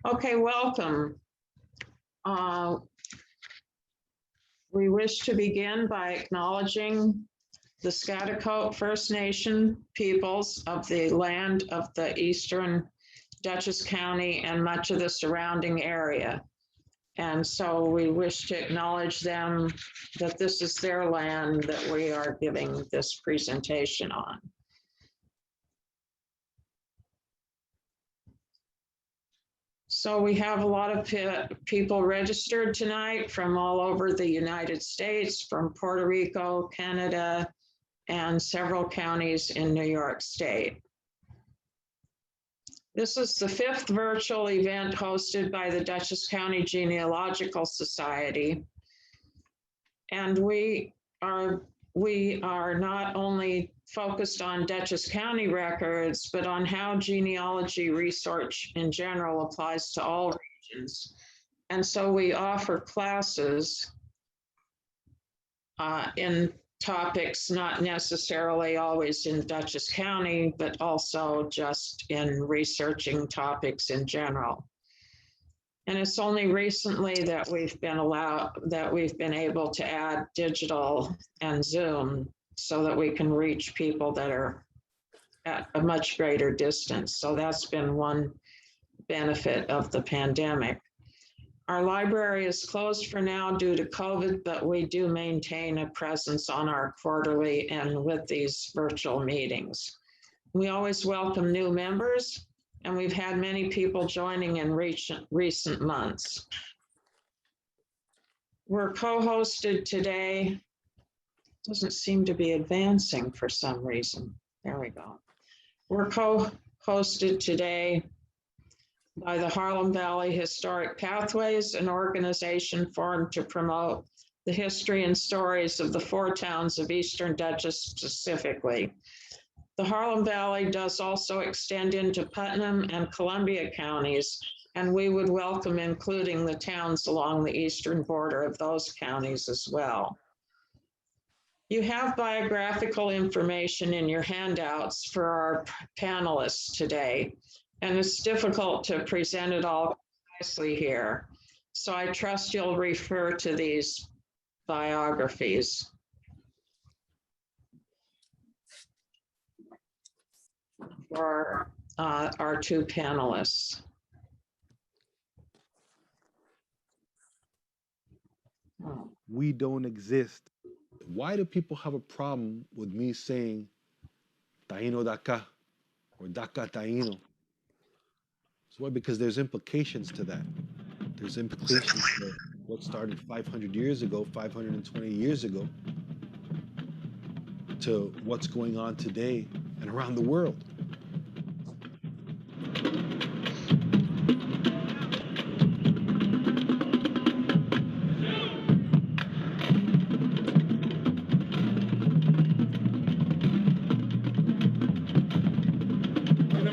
Okay, welcome. We wish to begin by acknowledging the Schaghticoke First Nation peoples of the land of the eastern Dutchess County and much of the surrounding area. And so we wish to acknowledge them that this is their land that we are giving this presentation on. So we have a lot of people registered tonight from all over the United States, from Puerto Rico, Canada, and several counties in New York State. This is the 5th virtual event hosted by the Dutchess County Genealogical Society. And we are not only focused on Dutchess County records, but on how genealogy research in general applies to all regions. And so we offer classes in topics not necessarily always in Dutchess County, but also just in researching topics in general. And it's only recently that we've been able to add digital and Zoom so that we can reach people that are at a much greater distance. So that's been one benefit of the pandemic. Our library is closed for now due to COVID, but we do maintain a presence on our quarterly and with these virtual meetings. We always welcome new members, and we've had many people joining in recent months. We're co-hosted today. Doesn't seem to be advancing for some reason. There we go. We're co-hosted today by the Harlem Valley Historic Pathways, an organization formed to promote the history and stories of the 4 towns of Eastern Dutchess specifically. The Harlem Valley does also extend into Putnam and Columbia counties, and we would welcome including the towns along the eastern border of those counties as well. You have biographical information in your handouts for our panelists today, and it's difficult to present it all precisely here. So I trust you'll refer to these biographies. For our 2 panelists. We don't exist. Why do people have a problem with me saying Taino Daka or Daka Taino? So why? Because there's implications to that. There's implications to what started 500 years ago, 520 years ago, to what's going on today and around the world.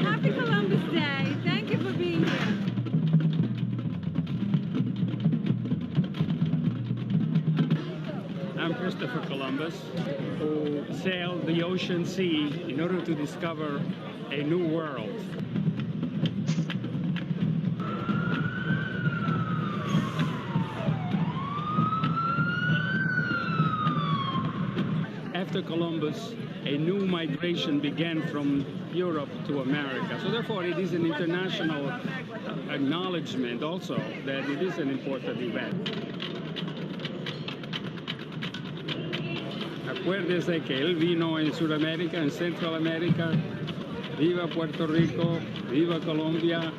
Happy Columbus Day. Thank you for being here. I'm Christopher Columbus, who sailed the ocean sea in order to discover a new world. After Columbus, a new migration began from Europe to America. So therefore, it is an international acknowledgement also that it is an important event. Acuérdese que él vino en Sudamérica, en Central América. Viva Puerto Rico, viva Colombia,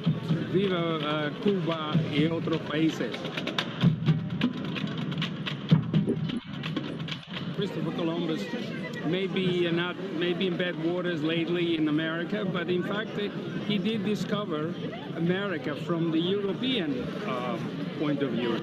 viva Cuba y otros países. Christopher Columbus may be in bad waters lately in America, but in fact he did discover America from the European point of view.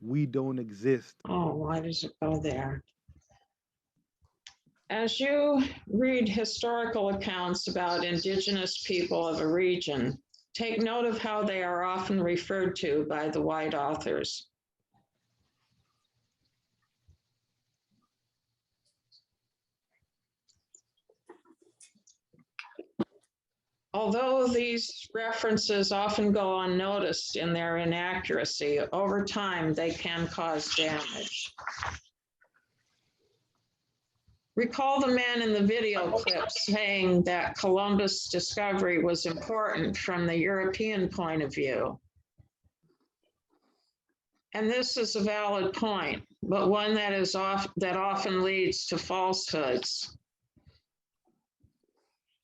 We don't exist. Oh, why does it go there? As you read historical accounts about indigenous people of a region, take note of how they are often referred to by the white authors. Although these references often go unnoticed in their inaccuracy, over time they can cause damage. Recall the man in the video clip saying that Columbus' discovery was important from the European point of view. And this is a valid point, but one that often leads to falsehoods,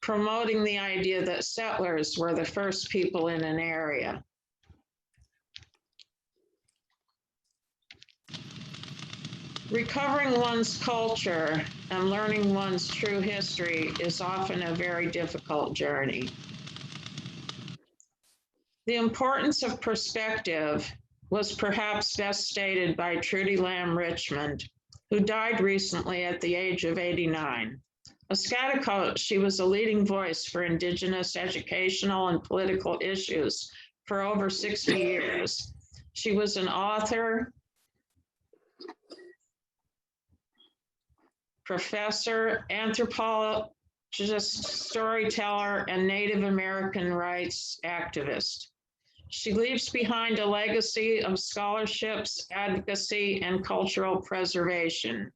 promoting the idea that settlers were the first people in an area. Recovering one's culture and learning one's true history is often a very difficult journey. The importance of perspective was perhaps best stated by Trudy Lamb Richmond, who died recently at the age of 89. A Schaghticoke, she was a leading voice for Indigenous educational and political issues for over 60 years. She was an author, professor, anthropologist, storyteller, and Native American rights activist. She leaves behind a legacy of scholarships, advocacy, and cultural preservation.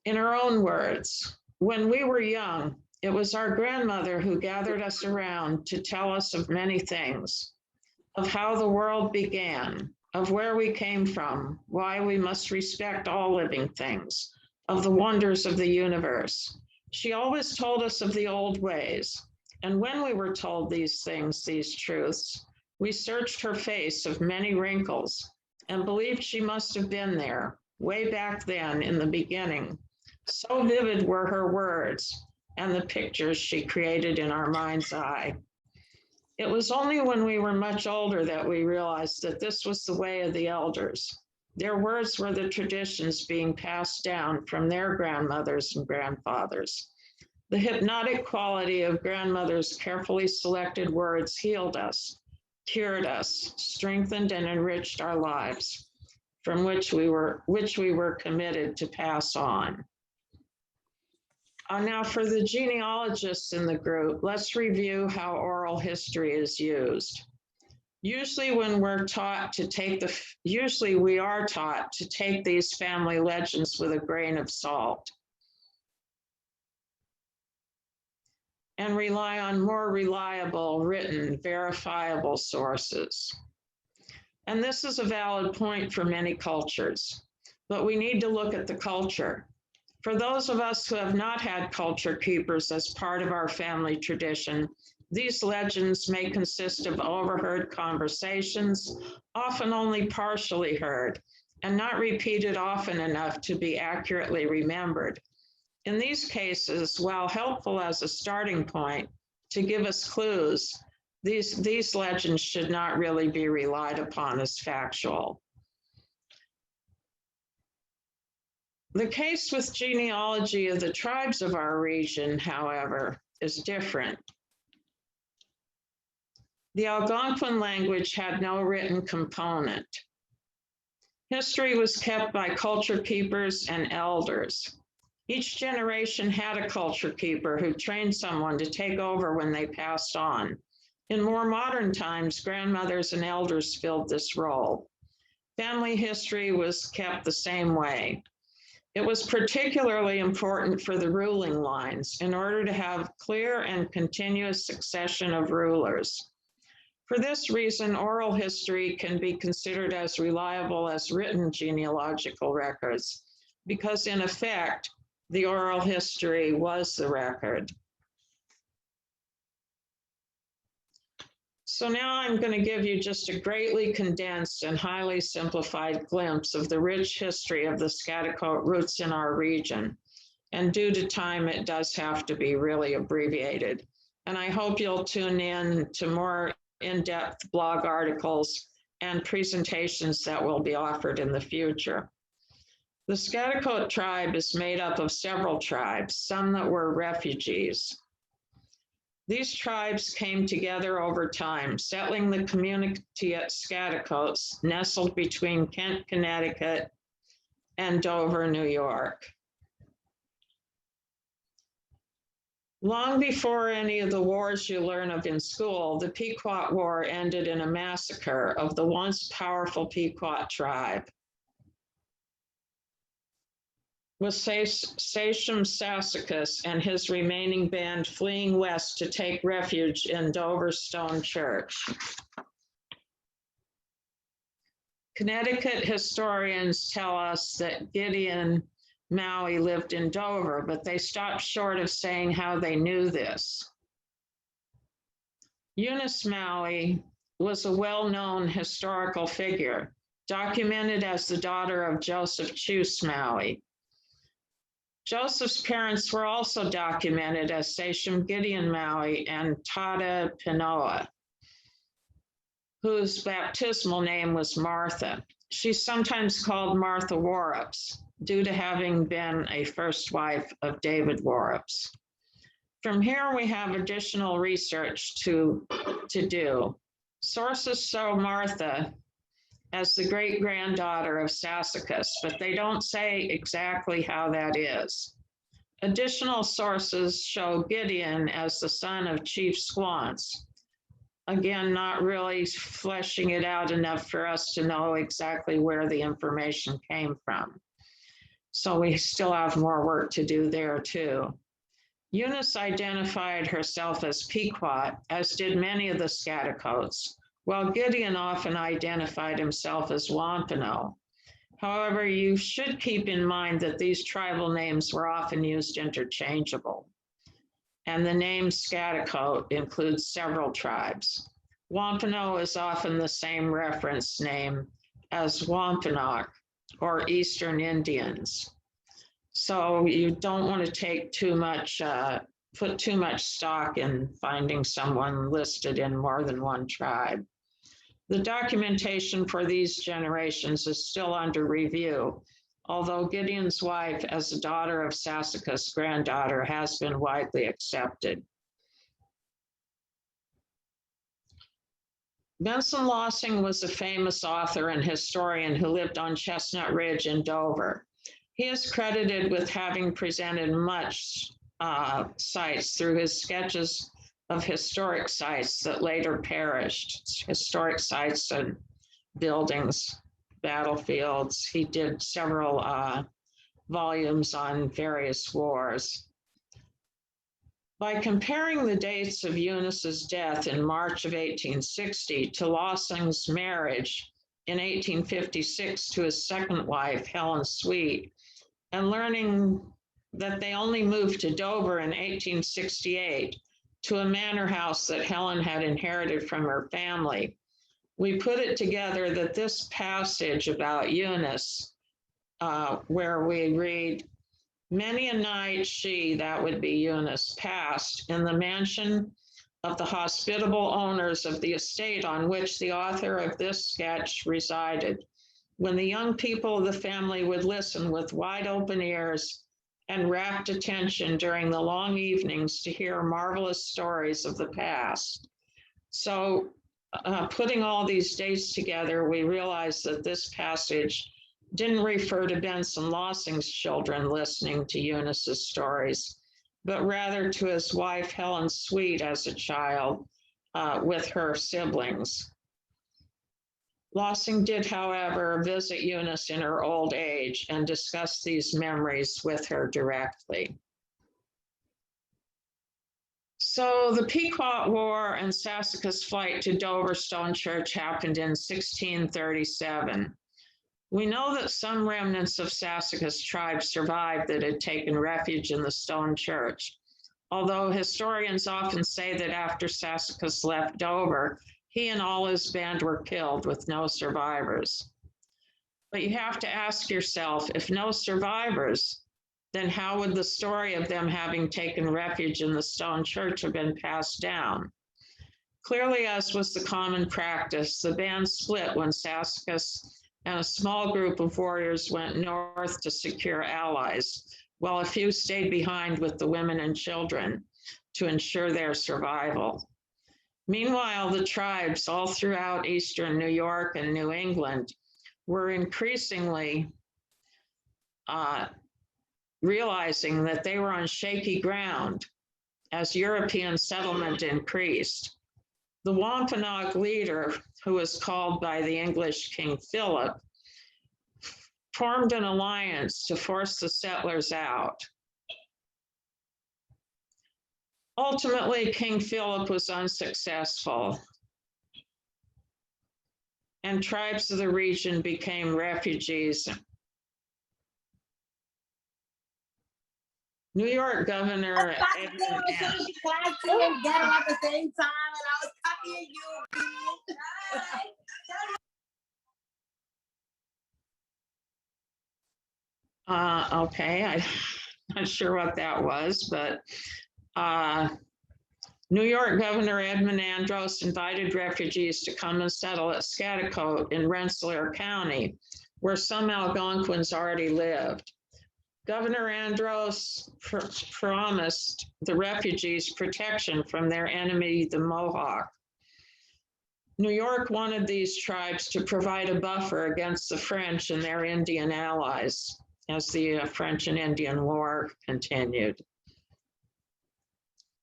In her own words, when we were young, it was our grandmother who gathered us around to tell us of many things, of how the world began, of where we came from, why we must respect all living things, of the wonders of the universe. She always told us of the old ways. And when we were told these things, these truths, we searched her face of many wrinkles and believed she must have been there way back then in the beginning. So vivid were her words and the pictures she created in our mind's eye. It was only when we were much older that we realized that this was the way of the elders. Their words were the traditions being passed down from their grandmothers and grandfathers. The hypnotic quality of grandmother's carefully selected words healed us, cured us, strengthened and enriched our lives, from which we were committed to pass on. Now for the genealogists in the group, let's review how oral history is used. Usually we are taught to take these family legends with a grain of salt and rely on more reliable, written, verifiable sources. And this is a valid point for many cultures, but we need to look at the culture. For those of us who have not had culture keepers as part of our family tradition, these legends may consist of overheard conversations, often only partially heard, and not repeated often enough to be accurately remembered. In these cases, while helpful as a starting point to give us clues, these legends should not really be relied upon as factual. The case with genealogy of the tribes of our region, however, is different. The Algonquin language had no written component. History was kept by culture keepers and elders. Each generation had a culture keeper who trained someone to take over when they passed on. In more modern times, grandmothers and elders filled this role. Family history was kept the same way. It was particularly important for the ruling lines in order to have clear and continuous succession of rulers. For this reason, oral history can be considered as reliable as written genealogical records, because in effect, the oral history was the record. So now I'm going to give you just a greatly condensed and highly simplified glimpse of the rich history of the Schaghticoke roots in our region. And due to time, it does have to be really abbreviated. And I hope you'll tune in to more in-depth blog articles and presentations that will be offered in the future. The Schaghticoke tribe is made up of several tribes, some that were refugees. These tribes came together over time, settling the community at Schaghticoke, nestled between Kent, Connecticut, and Dover, New York. Long before any of the wars you learn of in school, the Pequot War ended in a massacre of the once powerful Pequot tribe, with Sachem Sassacus and his remaining band fleeing west to take refuge in Dover Stone Church. Connecticut historians tell us that Gideon Maui lived in Dover, but they stopped short of saying how they knew this. Eunice Maui was a well-known historical figure, documented as the daughter of Joseph Chuse Maui. Joseph's parents were also documented as Sachem Gideon Maui and Tada Pinoa, whose baptismal name was Martha. She's sometimes called Martha Warrups, due to having been a first wife of David Warrups. From here, we have additional research to do. Sources show Martha as the great-granddaughter of Sassacus, but they don't say exactly how that is. Additional sources show Gideon as the son of Chief Squance. Again, not really fleshing it out enough for us to know exactly where the information came from. So we still have more work to do there too. Eunice identified herself as Pequot, as did many of the Schaghticoques, while Gideon often identified himself as Wampano. However, you should keep in mind that these tribal names were often used interchangeable. And the name Schaghticoke includes several tribes. Wampano is often the same reference name as Wampanoag, or Eastern Indians. So you don't want to take too much, put too much stock in finding someone listed in more than one tribe. The documentation for these generations is still under review, although Gideon's wife as a daughter of Sassacus' granddaughter has been widely accepted. Benson Lossing was a famous author and historian who lived on Chestnut Ridge in Dover. He is credited with having presented much sites through his sketches of historic sites that later perished, historic sites and buildings, battlefields. He did several volumes on various wars. By comparing the dates of Eunice's death in March of 1860 to Lossing's marriage in 1856 to his second wife, Helen Sweet, and learning that they only moved to Dover in 1868 to a manor house that Helen had inherited from her family, we put it together that this passage about Eunice, where we read, "Many a night she," that would be Eunice, "passed in the mansion of the hospitable owners of the estate on which the author of this sketch resided, when the young people of the family would listen with wide open ears and rapt attention during the long evenings to hear marvelous stories of the past." So putting all these dates together, we realized that this passage didn't refer to Benson Lossing's children listening to Eunice's stories, but rather to his wife, Helen Sweet, as a child with her siblings. Lossing did, however, visit Eunice in her old age and discuss these memories with her directly. So the Pequot War and Sassacus' flight to Dover Stone Church happened in 1637. We know that some remnants of Sassacus tribes survived that had taken refuge in the stone church, although historians often say that after Sassacus left Dover, he and all his band were killed with no survivors. But you have to ask yourself, if no survivors, then how would the story of them having taken refuge in the stone church have been passed down? Clearly, as was the common practice, the band split when Sassacus and a small group of warriors went north to secure allies, while a few stayed behind with the women and children to ensure their survival. Meanwhile, the tribes all throughout eastern New York and New England were increasingly realizing that they were on shaky ground as European settlement increased. The Wampanoag leader, who was called by the English King Philip, formed an alliance to force the settlers out. Ultimately, King Philip was unsuccessful, and tribes of the region became refugees. New York Governor Edmund Get them at the same time, and I was copying you. Okay, I'm not sure what that was, but New York Governor Edmund Andros invited refugees to come and settle at Schaghticoke in Rensselaer County, where some Algonquins already lived. Governor Andros promised the refugees protection from their enemy, the Mohawk. New York wanted these tribes to provide a buffer against the French and their Indian allies as the French and Indian War continued.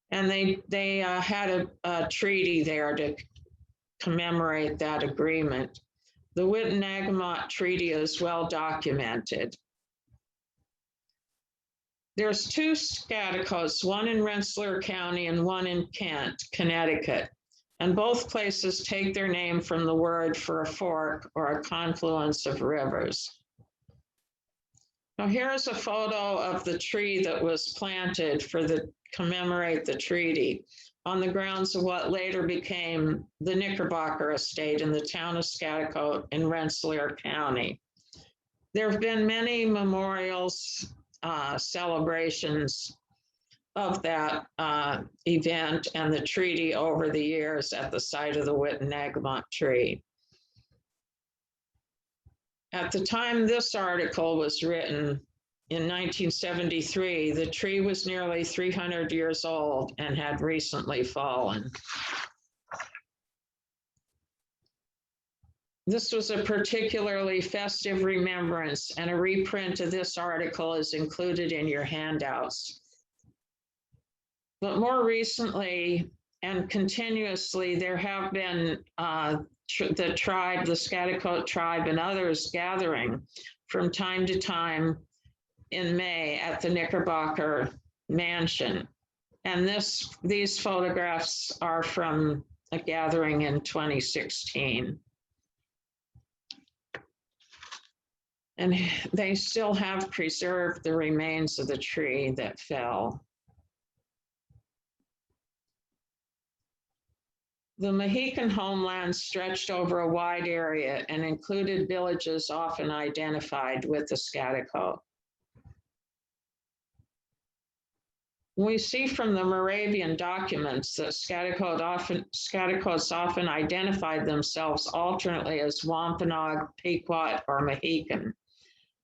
And they had a treaty there to commemorate that agreement. The Witenagemot Treaty is well documented. There's two Schaghticokes, one in Rensselaer County and one in Kent, Connecticut. And both places take their name from the word for a fork or a confluence of rivers. Now here's a photo of the tree that was planted for commemorate the treaty on the grounds of what later became the Knickerbocker Estate in the town of Schaghticoke in Rensselaer County. There have been many memorials, celebrations of that event and the treaty over the years at the site of the Witenagemot tree. At the time this article was written in 1973, the tree was nearly 300 years old and had recently fallen. This was a particularly festive remembrance, and a reprint of this article is included in your handouts. But more recently and continuously, there have been the tribe, the Schaghticoke tribe and others gathering from time to time in May at the Knickerbocker Mansion. And these photographs are from a gathering in 2016. And they still have preserved the remains of the tree that fell. The Mohican homeland stretched over a wide area and included villages often identified with the Schaghticoke. We see from the Moravian documents that Schaghticoke often identified themselves alternately as Wampanoag, Pequot, or Mohican.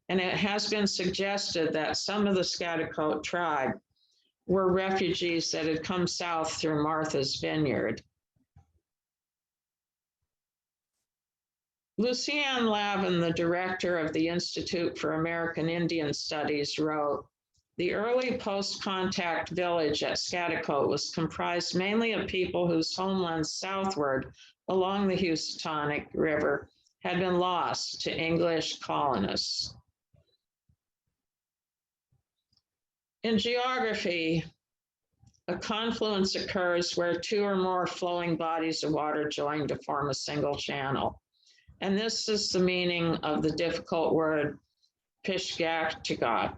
And it has been suggested that some of the Schaghticoke tribe were refugees that had come south through Martha's Vineyard. Lucianne Lavin, the director of the Institute for American Indian Studies, wrote, "The early post-contact village at Schaghticoke was comprised mainly of people whose homelands southward along the Housatonic River had been lost to English colonists." In geography, a confluence occurs where two or more flowing bodies of water join to form a single channel. And this is the meaning of the difficult word Schaghticoke,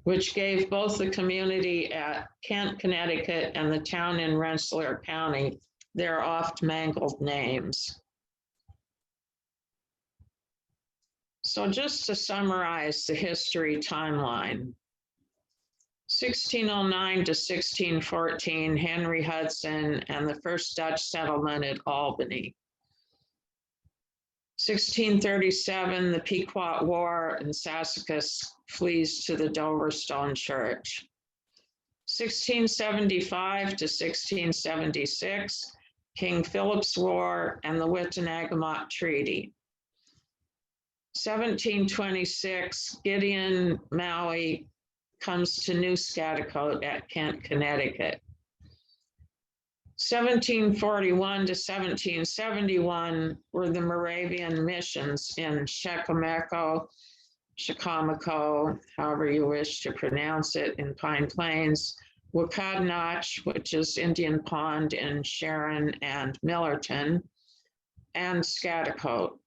which gave both the community at Kent, Connecticut, and the town in Rensselaer County their oft mangled names. So just to summarize the history timeline, 1609 to 1614, Henry Hudson and the first Dutch settlement at Albany. 1637, the Pequot War, and Sassacus flees to the Dover Stone Church. 1675 to 1676, King Philip's War and the Witenagemot Treaty. 1726, Gideon Maui comes to New Schaghticoke at Kent, Connecticut. 1741 to 1771 were the Moravian missions in Schaghticoke, however you wish to pronounce it, in Pine Plains, Wakadnach, which is Indian Pond in Sharon and Millerton, and Schaghticoke.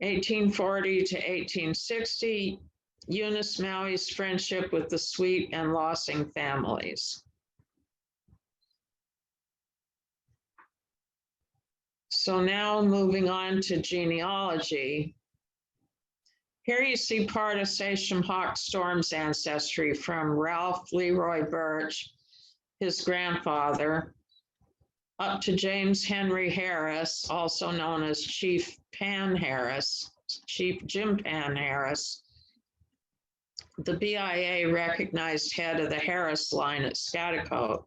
1840 to 1860, Eunice Maui's friendship with the Sweet and Lossing families. So now moving on to genealogy. Here you see part of Sachem Hawkstorm's ancestry from Ralph Leroy Birch, his grandfather, up to James Henry Harris, also known as Chief Pan Harris, Chief Jim Pan Harris, the BIA recognized head of the Harris line at Schaghticoke,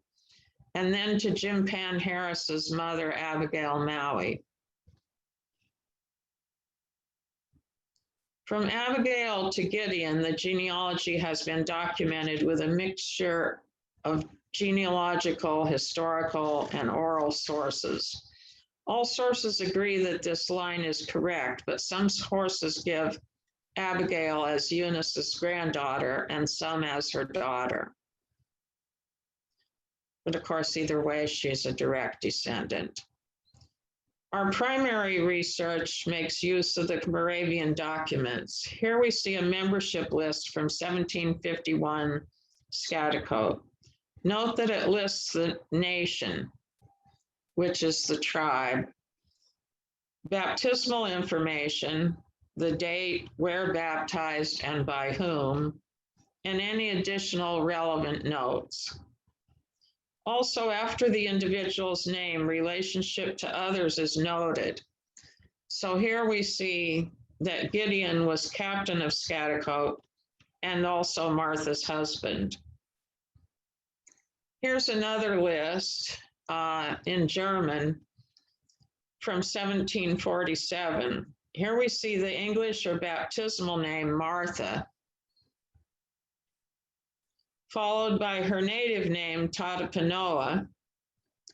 and then to Jim Pan Harris's mother, Abigail Maui. From Abigail to Gideon, the genealogy has been documented with a mixture of genealogical, historical, and oral sources. All sources agree that this line is correct, but some sources give Abigail as Eunice's granddaughter and some as her daughter. But of course, either way, she's a direct descendant. Our primary research makes use of the Moravian documents. Here we see a membership list from 1751 Schaghticoke. Note that it lists the nation, which is the tribe, baptismal information, the date, where baptized and by whom, and any additional relevant notes. Also, after the individual's name, relationship to others is noted. So here we see that Gideon was captain of Schaghticoke and also Martha's husband. Here's another list in German from 1747. Here we see the English or baptismal name Martha, followed by her native name Tadapanoa,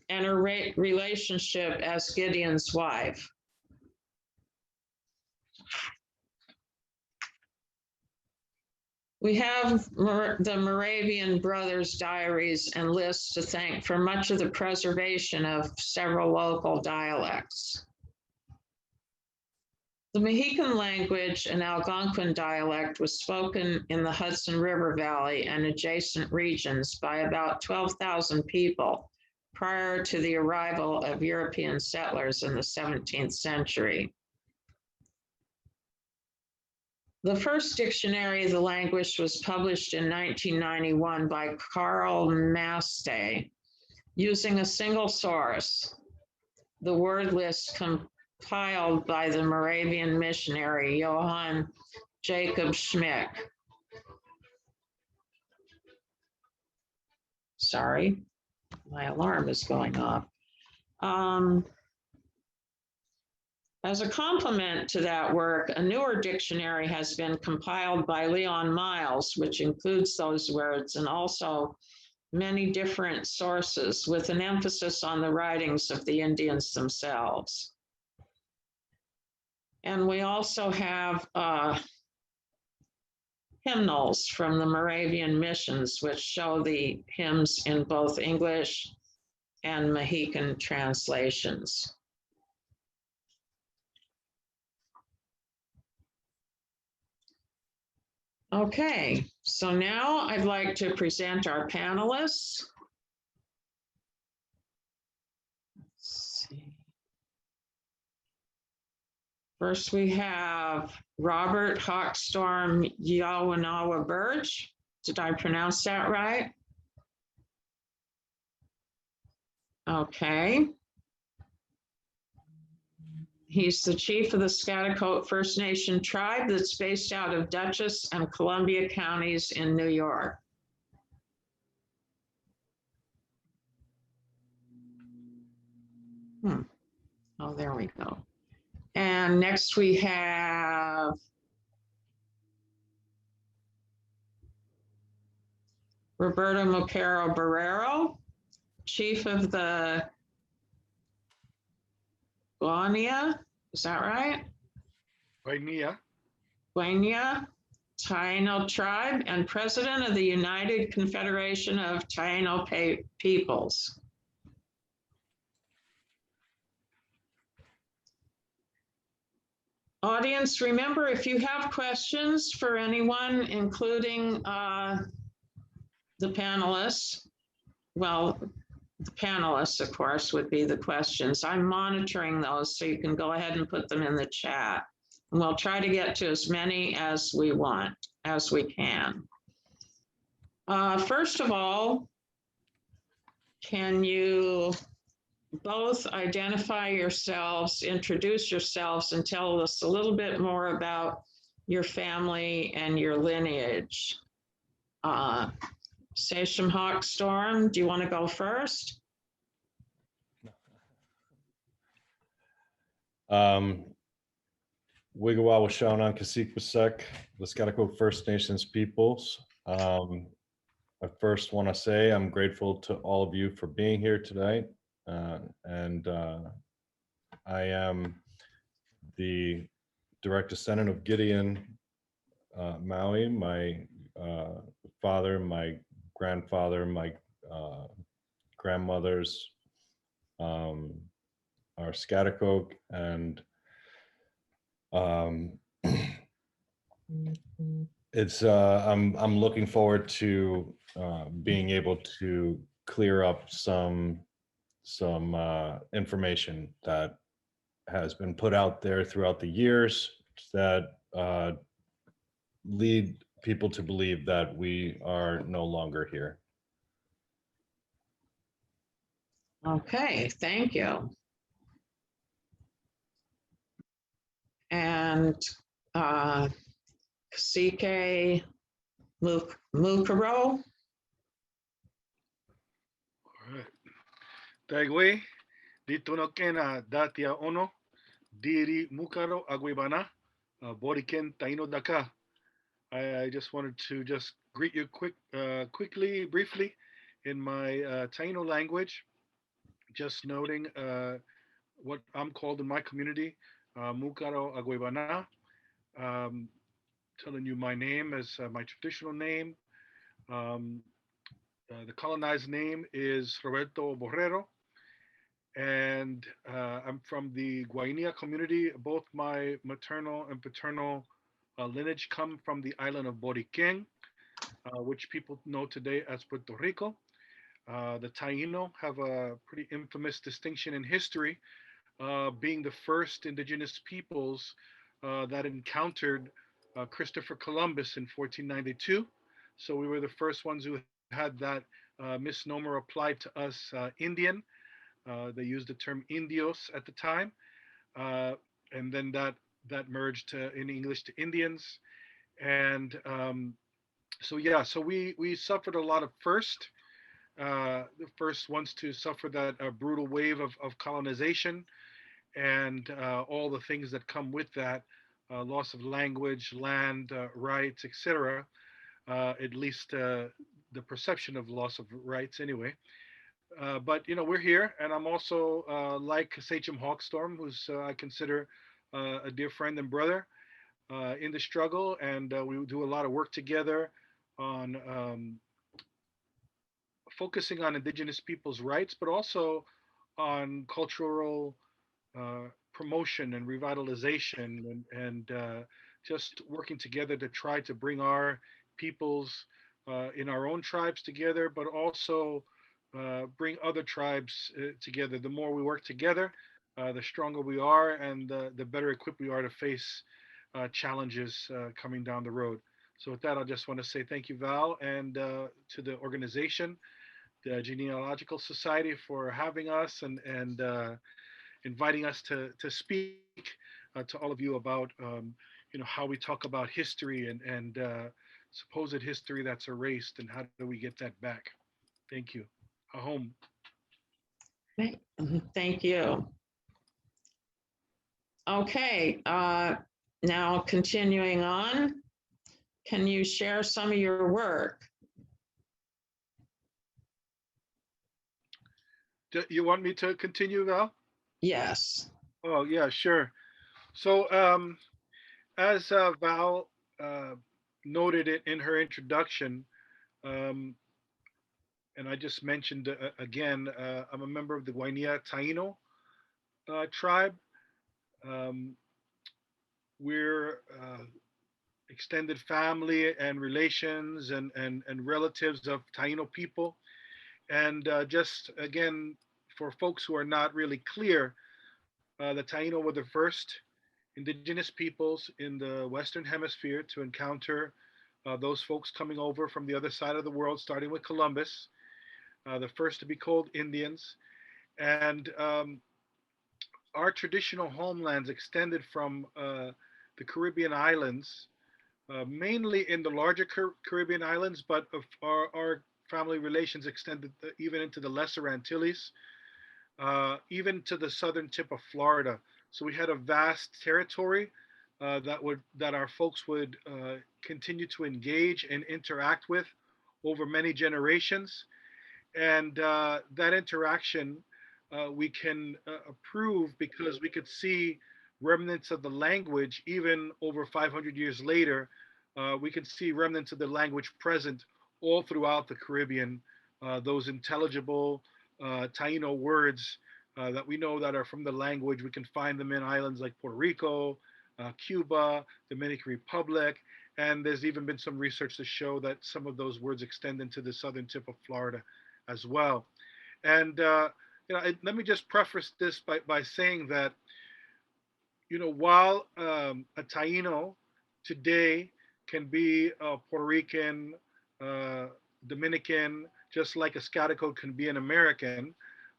and her relationship as Gideon's wife. We have the Moravian brothers' diaries and lists to thank for much of the preservation of several local dialects. The Mohican language and Algonquin dialect was spoken in the Hudson River Valley and adjacent regions by about 12,000 people prior to the arrival of European settlers in the 17th century. The first dictionary of the language was published in 1991 by Carl Maste, using a single source, the word list compiled by the Moravian missionary Johann Jacob Schmick. Sorry, my alarm is going off. As a complement to that work, a newer dictionary has been compiled by Leon Miles, which includes those words and also many different sources with an emphasis on the writings of the Indians themselves. And we also have hymnals from the Moravian missions, which show the hymns in both English and Mohican translations. Okay, so now I'd like to present our panelists. Let's see. First, we have Robert Hawkstorm Yawanawa Birch. Did I pronounce that right? Okay. He's the chief of the Schaghticoke First Nation tribe that's based out of Dutchess and Columbia counties in New York. Oh, there we go. And next we have Roberto Moquero Barrero, Chief of the Guania, is that right? Guainia, Guania Taino tribe and President of the United Confederation of Taino Peoples. Audience, remember, if you have questions for anyone, including the panelists, well, the panelists, of course, would be the questions. I'm monitoring those, so you can go ahead and put them in the chat. And we'll try to get to as many as we want, as we can. First of all, can you both identify yourselves, introduce yourselves, and tell us a little bit more about your family and your lineage? Sachem Hawkstorm, do you want to go first? Wigawa Washonan Kasik the Schaghticoke First Nations peoples. I first want to say I'm grateful to all of you for being here tonight. I am the direct descendant of Gideon Maui. My father, my grandfather, my grandmothers are Schaghticoke, and it's I'm looking forward to being able to clear up some information that has been put out there throughout the years that lead people to believe that we are no longer here. Okay, thank you. And Kasike Mukaro. Tagwe, dito kena datia ono, diri mukaro agwebana, boriken taino daka. I just wanted to just greet you quickly, briefly, in my Taino language, just noting what I'm called in my community, Mukaro Agwebana, telling you my name as my traditional name. The colonized name is Roberto Borrero, and I'm from the Guainia community. Both my maternal and paternal lineage come from the island of Boriken, which people know today as Puerto Rico. The Taino have a pretty infamous distinction in history, being the first indigenous peoples that encountered Christopher Columbus in 1492. So we were the first ones who had that misnomer applied to us, Indian. They used the term Indios at the time, and then that merged in English to Indians. And so yeah, so we suffered a lot of the first ones to suffer that brutal wave of colonization and all the things that come with that, loss of language, land, rights, etc. At least the perception of loss of rights anyway. But you know, we're here, and I'm also like Sachem Hawkstorm, who's I consider a dear friend and brother in the struggle, and we do a lot of work together on focusing on indigenous people's rights, but also on cultural promotion and revitalization, and just working together to try to bring our peoples in our own tribes together, but also bring other tribes together. The more we work together, the stronger we are, and the better equipped we are to face challenges coming down the road. So with that, I just want to say thank you, Val, and to the organization, the Genealogical Society, for having us and inviting us to speak to all of you about you know, how we talk about history and supposed history that's erased, and how do we get that back. Thank you. Ahom. Thank you. Okay, now continuing on, can you share some of your work? You want me to continue, Val? Yes. Oh, yeah, sure. So, as Val noted it in her introduction, um, and I just mentioned again, I'm a member of the Guainia Taino tribe. Um, we're extended family and relations and relatives of Taino people. And just again, for folks who are not really clear, the Taino were the first indigenous peoples in the Western Hemisphere to encounter those folks coming over from the other side of the world, starting with Columbus, the first to be called Indians. And our traditional homelands extended from the Caribbean islands, mainly in the larger Caribbean islands, but our family relations extended even into the Lesser Antilles, even to the southern tip of Florida. So we had a vast territory that our folks would continue to engage and interact with over many generations, and that interaction we can approve because we could see remnants of the language even over 500 years later. We can see remnants of the language present all throughout the Caribbean. Those intelligible Taino words that we know that are from the language, we can find them in islands like Puerto Rico, Cuba, Dominican Republic, and there's even been some research to show that some of those words extend into the southern tip of Florida as well. And let me just preface this by saying that while a Taino today can be a Puerto Rican, uh, Dominican, just like a Schaghticoke can be an American,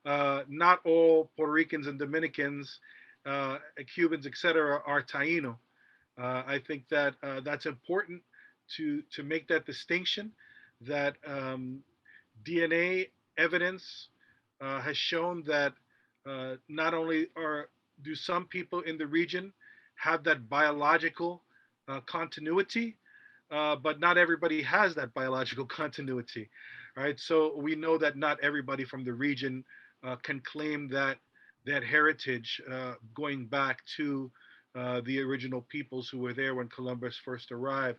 not all Puerto Ricans and Dominicans, Cubans, etc., are Taino. I think that that's important to make that distinction. That DNA evidence has shown that not only do some people in the region have that biological continuity, but not everybody has that biological continuity, right? So we know that not everybody from the region can claim that heritage going back to the original peoples who were there when Columbus first arrived.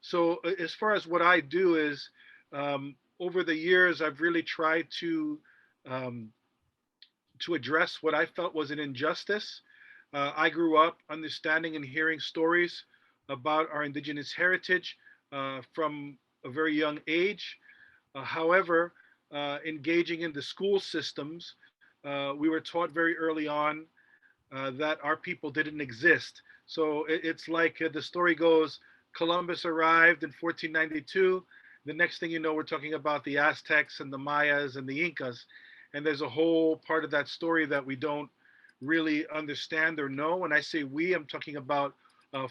So as far as what I do is, over the years, I've really tried um, to address what I felt was an injustice. I grew up understanding and hearing stories about our indigenous heritage from a very young age. However, engaging in the school systems, we were taught very early on that our people didn't exist. So it's like the story goes, Columbus arrived in 1492. The next thing you know, we're talking about the Aztecs and the Mayas and the Incas. And there's a whole part of that story that we don't really understand or know. When I say we, I'm talking about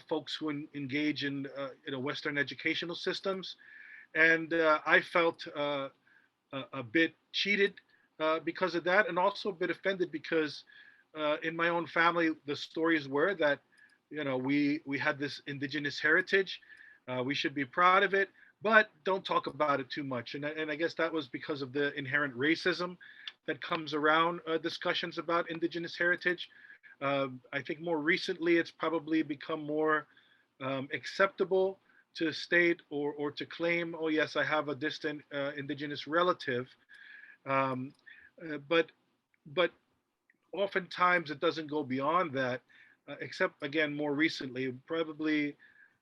folks who engage in Western educational systems. And I felt a bit cheated because of that, and also a bit offended because in my own family, the stories were that we had this indigenous heritage. We should be proud of it, but don't talk about it too much. And I guess that was because of the inherent racism that comes around discussions about indigenous heritage. I think more recently, it's probably become more acceptable to state or to claim, oh yes, I have a distant indigenous relative, um, but but oftentimes it doesn't go beyond that, except again more recently, probably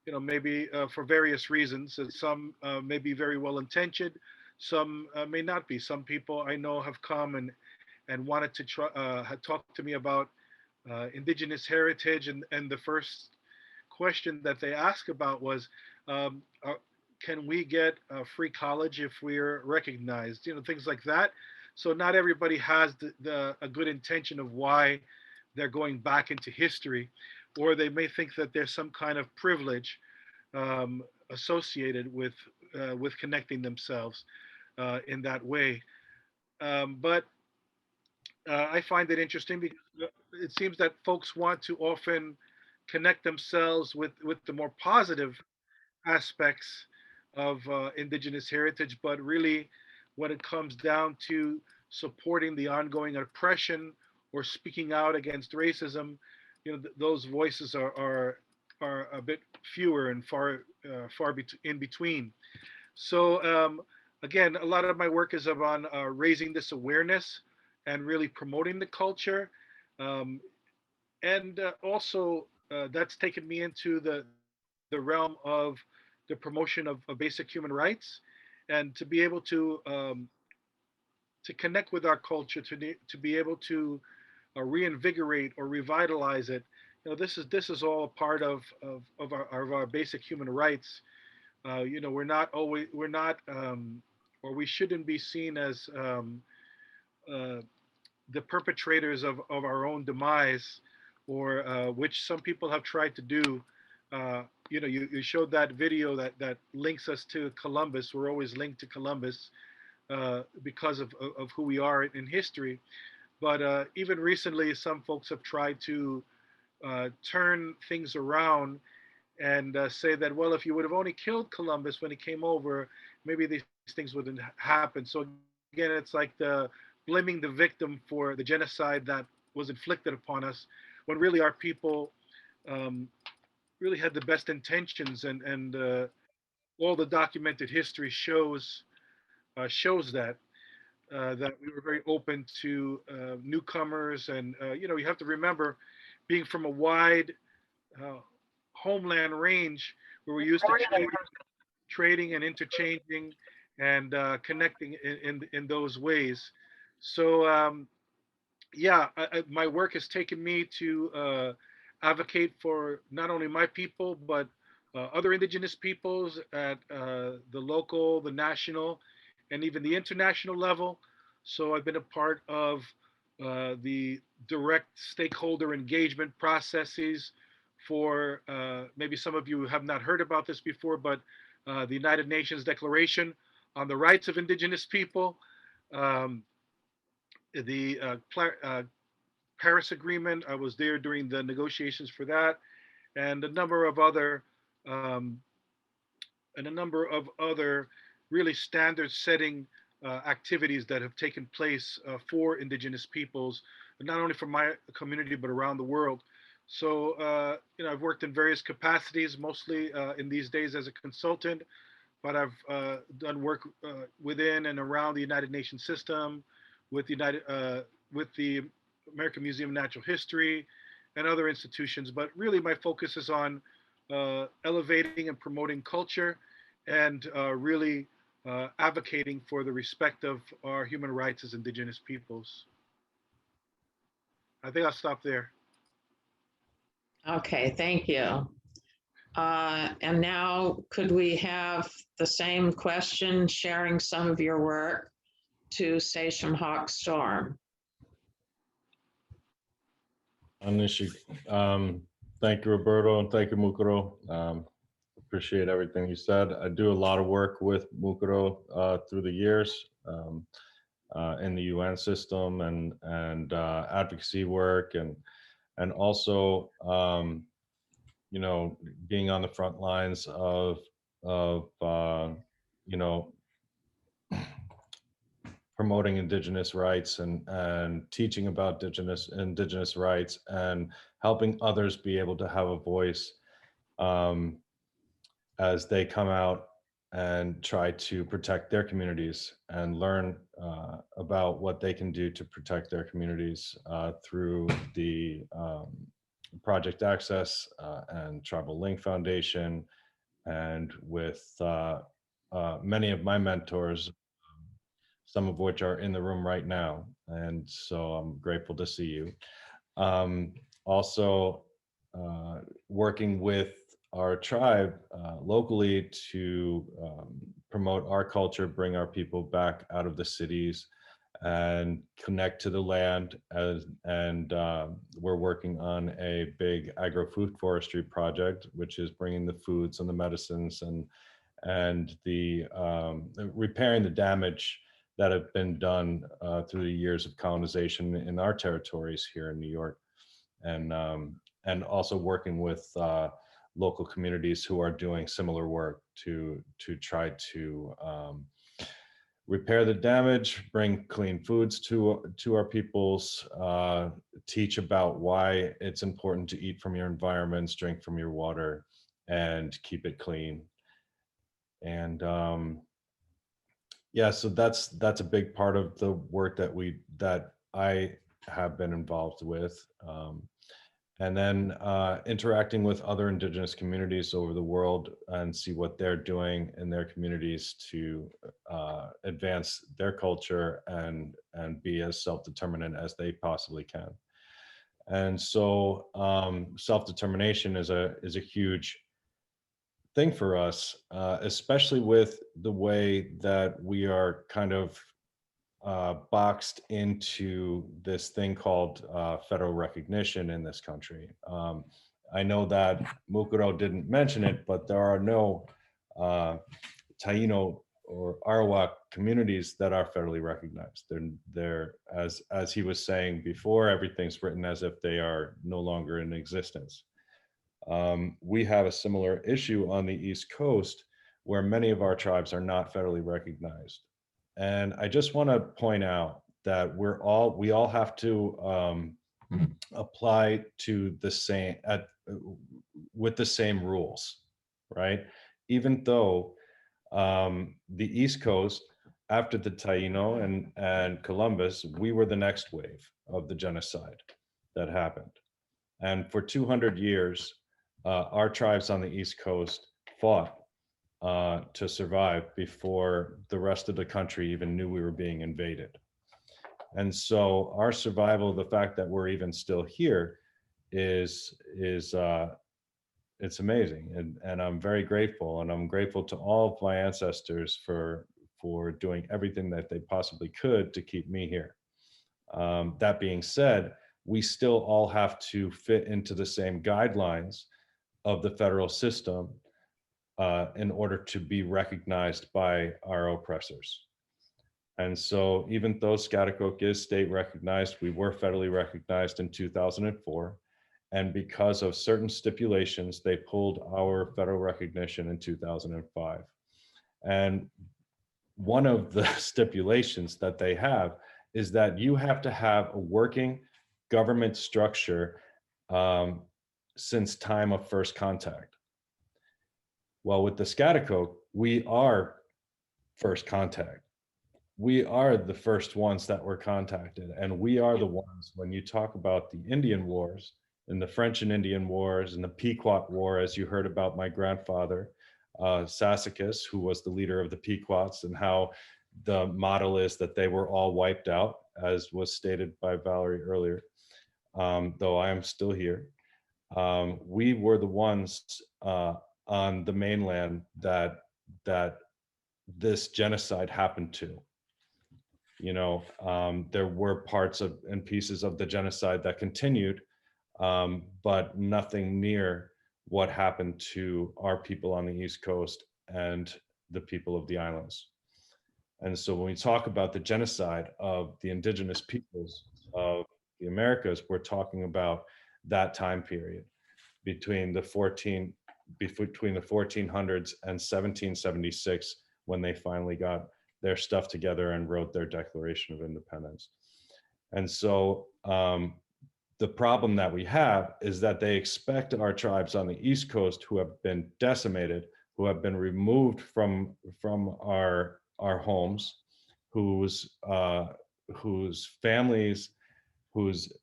maybe for various reasons. And some may be very well intentioned, some may not be. Some people I know have come and wanted to try had talked to me about indigenous heritage, and the first question that they asked about was, um, uh, can we get free college if we're recognized? Things like that. So not everybody has a good intention of why they're going back into history, or they may think that there's some kind of privilege associated with connecting themselves in that way. But I find it interesting because it seems that folks want to often connect themselves with the more positive aspects of indigenous heritage, but really, when it comes down to supporting the ongoing oppression or speaking out against racism, those voices are a bit fewer and in between. So again, a lot of my work is on raising this awareness and really promoting the culture, um, and also that's taken me into the realm of the promotion of basic human rights, and to be able to connect with our culture, to be able to reinvigorate or revitalize it. This is all a part of our basic human rights. We're not or we shouldn't be seen as uh, the perpetrators of our own demise, or which some people have tried to do. You showed that video that links us to Columbus. We're always linked to Columbus because of who we are in history. But even recently, some folks have tried to turn things around and say that, well, if you would have only killed Columbus when he came over, maybe these things wouldn't happen. So again, it's like blaming the victim for the genocide that was inflicted upon us, when really our people um, really had the best intentions, and all the documented history shows that we were very open to newcomers, and you have to remember, being from a wide uh, homeland range where we're used to trading and interchanging and connecting in those ways. So yeah, my work has taken me to advocate for not only my people but other indigenous peoples at the local, the national, and even the international level. So I've been a part of the direct stakeholder engagement processes for maybe some of you have not heard about this before, but the United Nations Declaration on the Rights of Indigenous People, um, the Paris Agreement. I was there during the negotiations for that, and a number of other um, really standard-setting activities that have taken place for Indigenous peoples, not only from my community but around the world. So I've worked in various capacities, mostly in these days as a consultant, but I've done work within and around the United Nations system, with the American Museum of Natural History, and other institutions. But really, my focus is on elevating and promoting culture, and really advocating for the respect of our human rights as Indigenous peoples. I think I'll stop there. Okay, thank you. And now could we have the same question, sharing some of your work, to Sachem Hawk Storm? Anishi, thank you, Roberto, and thank you, Mukuro. Appreciate everything you said. I do a lot of work with Mukuro through the years in the UN system, and advocacy work, and also being on the front lines of you know promoting indigenous rights, and teaching about indigenous rights, and helping others be able to have a voice um, as they come out and try to protect their communities, and learn about what they can do to protect their communities through the Project Access and Tribal Link Foundation, and with many of my mentors, some of which are in the room right now. And so I'm grateful to see you. Also, working with our tribe locally to promote our culture, bring our people back out of the cities and connect to the land. And we're working on a big agro-food forestry project, which is bringing the foods and the medicines and the repairing the damage that have been done through the years of colonization in our territories here in New York, and also working with local communities who are doing similar work to try to repair the damage, bring clean foods to our peoples, teach about why it's important to eat from your environments, drink from your water, and keep it clean. And yeah, so that's a big part of the work that I have been involved with. And then interacting with other indigenous communities over the world and see what they're doing in their communities to advance their culture and be as self-determinant as they possibly can. And so self-determination is a huge thing for us, especially with the way that we are kind of boxed into this thing called federal recognition in this country. I know that Mukuro didn't mention it, but there are no Taino or Arawak communities that are federally recognized. They're as he was saying before, everything's written as if they are no longer in existence. We have a similar issue on the East Coast where many of our tribes are not federally recognized. And I just want to point out that we all have to apply to the same with the same rules, right? Even though the East Coast, after the Taino and Columbus, we were the next wave of the genocide that happened. And for 200 years, our tribes on the East Coast fought to survive before the rest of the country even knew we were being invaded. And so our survival, the fact that we're even still here is it's amazing. And I'm very grateful, and I'm grateful to all of my ancestors for doing everything that they possibly could to keep me here. That being said, we still all have to fit into the same guidelines of the federal system in order to be recognized by our oppressors. And so even though Schaghticoke is state recognized, we were federally recognized in 2004. And because of certain stipulations, they pulled our federal recognition in 2005. And one of the stipulations that they have is that you have to have a working government structure since time of first contact. Well, with the Schaghticoke, we are first contact. We are the first ones that were contacted, and we are the ones, when you talk about the Indian Wars and the French and Indian Wars and the Pequot War, as you heard about my grandfather, Sassacus, who was the leader of the Pequots, and how the model is that they were all wiped out, as was stated by Valerie earlier, though I am still here. We were the ones on the mainland that this genocide happened to. You know, there were parts of and pieces of the genocide that continued, but nothing near what happened to our people on the East Coast and the people of the islands. And so when we talk about the genocide of the indigenous peoples of the Americas, we're talking about that time period between the 1400s and 1776, when they finally got their stuff together and wrote their Declaration of Independence. And so the problem that we have is that they expect our tribes on the East Coast, who have been decimated, who have been removed from our homes, whose families, whose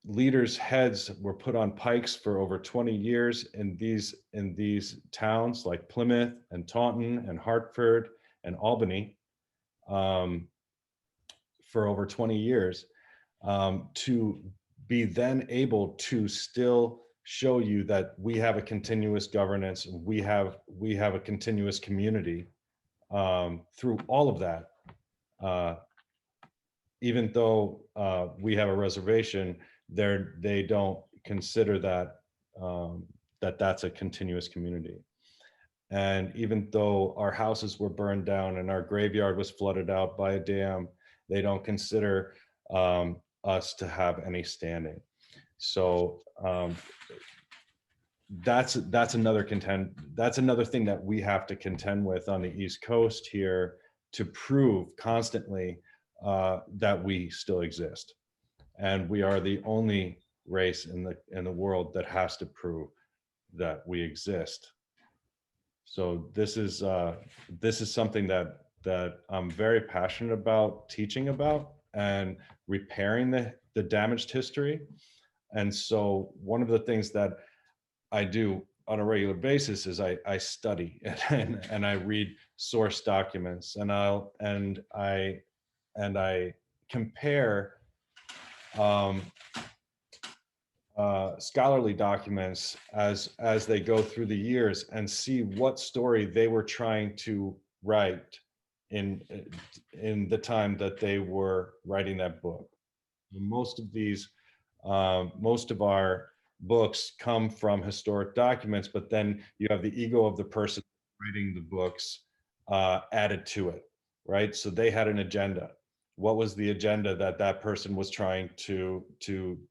leaders' heads were put on pikes for over 20 years in these towns like Plymouth and Taunton and Hartford and Albany, for over 20 years, to be then able to still show you that we have a continuous governance, we have a continuous community through all of that. Even though we have a reservation, they don't consider that that's a continuous community. And even though our houses were burned down and our graveyard was flooded out by a dam, they don't consider us to have any standing. So that's another thing that we have to contend with on the East Coast here, to prove constantly that we still exist. And we are the only race in the world that has to prove that we exist. So this is something that I'm very passionate about teaching about and repairing the damaged history. And so one of the things that I do on a regular basis is I study and I read source documents, and I compare scholarly documents as they go through the years and see what story they were trying to write in the time that they were writing that book. Most of our books come from historic documents, but then you have the ego of the person writing the books added to it, right? So they had an agenda. What was the agenda that that person was trying to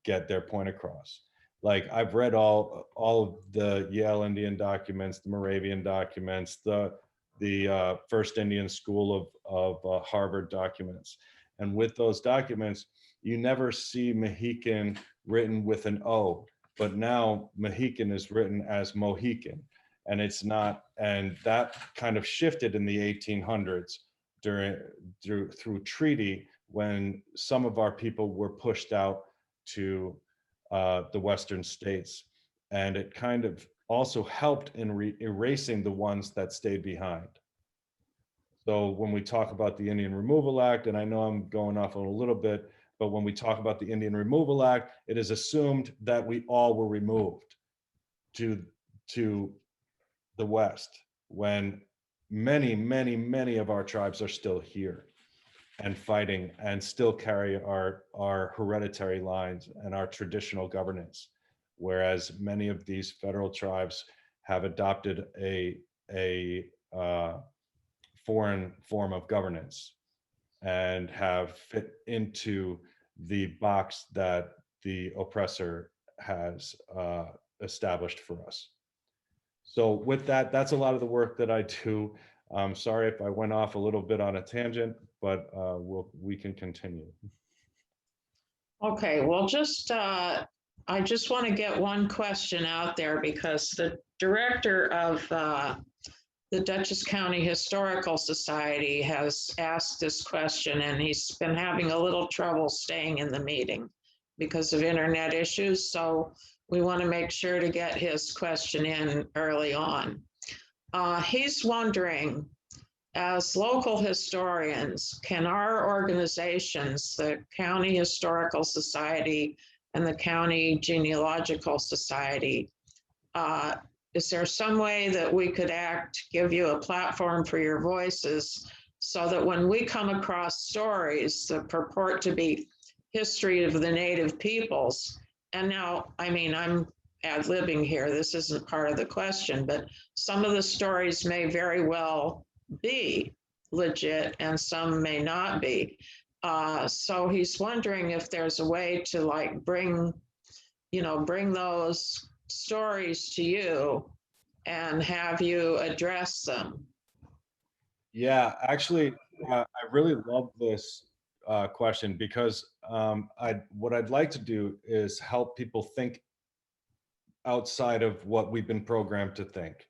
get their point across? Like, I've read all of the Yale Indian documents, the Moravian documents, the First Indian School of Harvard documents, and with those documents, you never see Mohican written with an O, but now Mohican is written as Mohican, and it's not. And that kind of shifted in the 1800s through treaty, when some of our people were pushed out to the Western states, and it kind of also helped in erasing the ones that stayed behind. So when we talk about the Indian Removal Act, and I know I'm going off on a little bit, but when we talk about the Indian Removal Act, it is assumed that we all were removed to the West, when many of our tribes are still here and fighting and still carry our hereditary lines and our traditional governance, whereas many of these federal tribes have adopted a foreign form of governance and have fit into the box that the oppressor has established for us. So with that, that's a lot of the work that I do. I'm sorry if I went off a little bit on a tangent, but we can continue. Okay, well, I just want to get one question out there, because the director of the Dutchess County Historical Society has asked this question, and he's been having a little trouble staying in the meeting because of internet issues. So we want to make sure to get his question in early on. He's wondering, as local historians, can our organizations, the County Historical Society and the County Genealogical Society, is there some way that we could give you a platform for your voices, so that when we come across stories that purport to be history of the native peoples, and now, I mean, I'm ad-libbing here, this isn't part of the question, but some of the stories may very well be legit and some may not be. So he's wondering if there's a way to like bring those stories to you and have you address them. Yeah, actually, I really love this question, because what I'd like to do is help people think outside of what we've been programmed to think,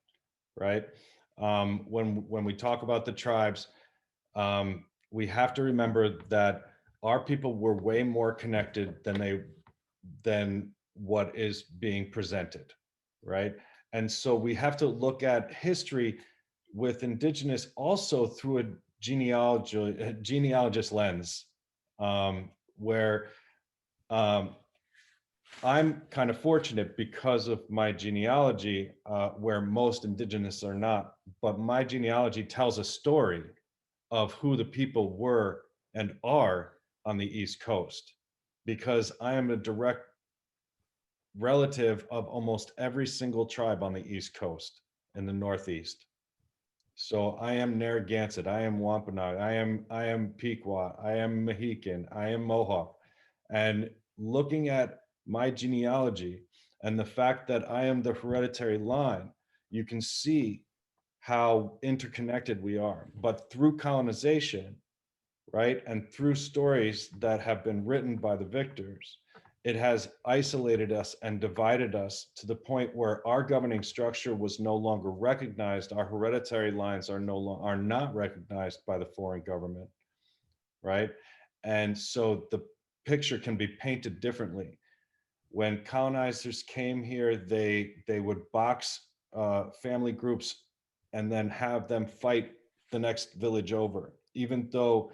right? When we talk about the tribes, we have to remember that our people were way more connected than what is being presented, right? And so we have to look at history with Indigenous also through a genealogist lens, where I'm kind of fortunate because of my genealogy, where most Indigenous are not, but my genealogy tells a story of who the people were and are on the East Coast, because I am a direct relative of almost every single tribe on the East Coast in the Northeast. So I am Narragansett, I am Wampanoag, I am Pequot, I am Mohican, I am Mohawk. And looking at my genealogy and the fact that I am the hereditary line, you can see how interconnected we are. But through colonization, right, and through stories that have been written by the victors, it has isolated us and divided us to the point where our governing structure was no longer recognized. Our hereditary lines are not recognized by the foreign government, right? And so the picture can be painted differently. When colonizers came here, they would box family groups and then have them fight the next village over, even though